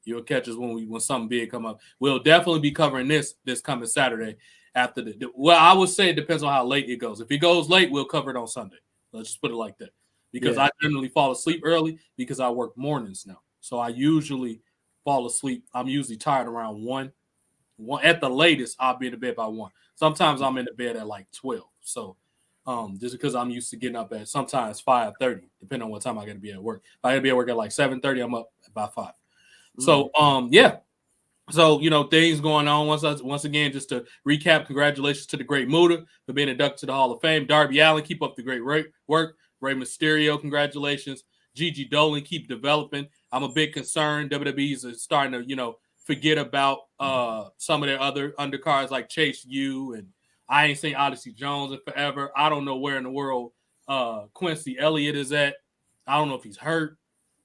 you'll catch us when something big come up. We'll definitely be covering this coming Saturday after well, I would say it depends on how late it goes. If it goes late, we'll cover it on Sunday. Let's just put it like that. Because I generally fall asleep early because I work mornings now. So I usually fall asleep. I'm usually tired around 1. At the latest, I'll be in the bed by 1. Sometimes I'm in the bed at like 12. So just because I'm used to getting up at sometimes 5:30, depending on what time I got to be at work. If I got to be at work at like 7:30, I'm up by 5. So yeah. So, things going on. Once again, just to recap, congratulations to the great Muda for being inducted to the Hall of Fame. Darby Allin, keep up the great work. Rey Mysterio, congratulations. Gigi Dolan, keep developing. I'm a big concern. WWE's starting to, forget about some of their other undercards like Chase U, and I ain't seen Odyssey Jones in forever. I don't know where in the world Quincy Elliott is at. I don't know if he's hurt.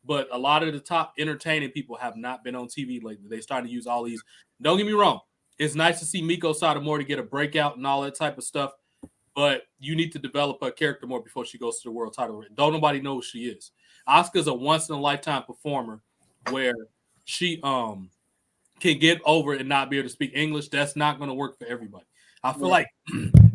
But a lot of the top entertaining people have not been on TV lately. They starting to use all these. Don't get me wrong. It's nice to see Miko Satomura to get a breakout and all that type of stuff. But you need to develop her character more before she goes to the world title. Don't nobody know who she is. Asuka's a once-in-a-lifetime performer where she can get over and not be able to speak English. That's not going to work for everybody. I feel like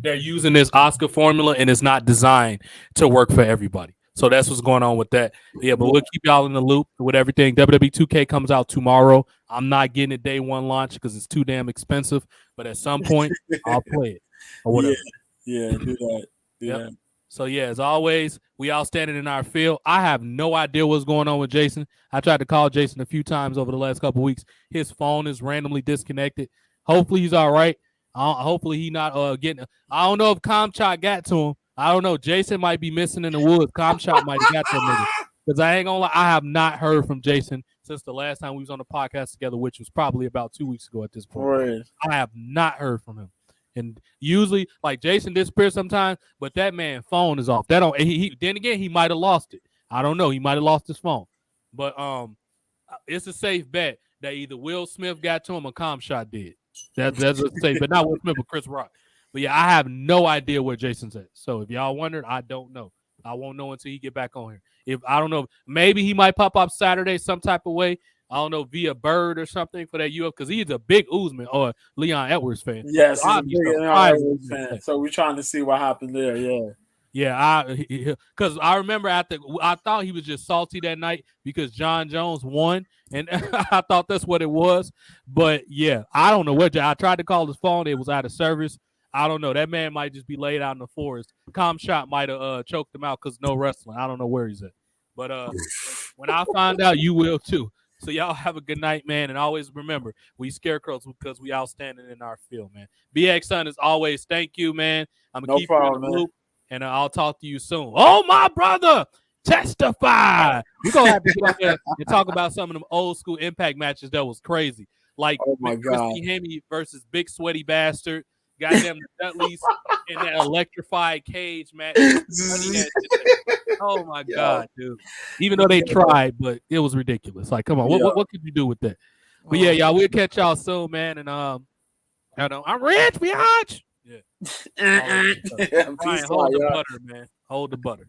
they're using this Asuka formula, and it's not designed to work for everybody. So that's what's going on with that. Yeah, but we'll keep y'all in the loop with everything. WWE 2K comes out tomorrow. I'm not getting it day one launch because it's too damn expensive. But at some point, I'll play it or whatever. Yeah, do that. Yep. So, yeah, as always, we all standing in our field. I have no idea what's going on with Jason. I tried to call Jason a few times over the last couple of weeks. His phone is randomly disconnected. Hopefully he's all right. Hopefully he not getting – I don't know if Comchat got to him. I don't know. Jason might be missing in the woods. Comchat might have got that nigga. Because I ain't going to lie, I have not heard from Jason since the last time we was on the podcast together, which was probably about 2 weeks ago at this point. Right. I have not heard from him. And usually, like Jason disappears sometimes, but that man's phone is off. Then again, he might have lost it. I don't know. He might have lost his phone, but it's a safe bet that either Will Smith got to him or Comshot did. That's a safe, but not Will Smith, but Chris Rock. But yeah, I have no idea where Jason's at. So if y'all wondered, I don't know. I won't know until he get back on here. If I don't know, maybe he might pop up Saturday some type of way. I don't know, via Bird or something for that UF, because he's a big Usman or Leon Edwards fan. Yes, so he's a big Leon Edwards fan. So we're trying to see what happened there. Yeah. Yeah, because I remember I thought he was just salty that night because John Jones won, and I thought that's what it was. But yeah, I don't know what. I tried to call his phone; it was out of service. I don't know. That man might just be laid out in the forest. Comshot might have choked him out because no wrestling. I don't know where he's at. But when I find out, you will too. So y'all have a good night, man, and always remember we scarecrows because we outstanding in our field, man. BX Son, as always, thank you, man. I'm gonna keep you in the loop. And I'll talk to you soon. Oh, my brother, testify. We're going to have to get up there and talk about some of them old school Impact matches that was crazy. Like Christy Hemme versus Big Sweaty Bastard. Goddamn the Dudleys in that electrified cage match. Oh, my God, dude. Even though they tried, but it was ridiculous. Like, come on, what could you do with that? But yeah, y'all, we'll catch y'all soon, man. And I'm rich, biatch. Yeah. Brian, hold the butter, man. Hold the butter.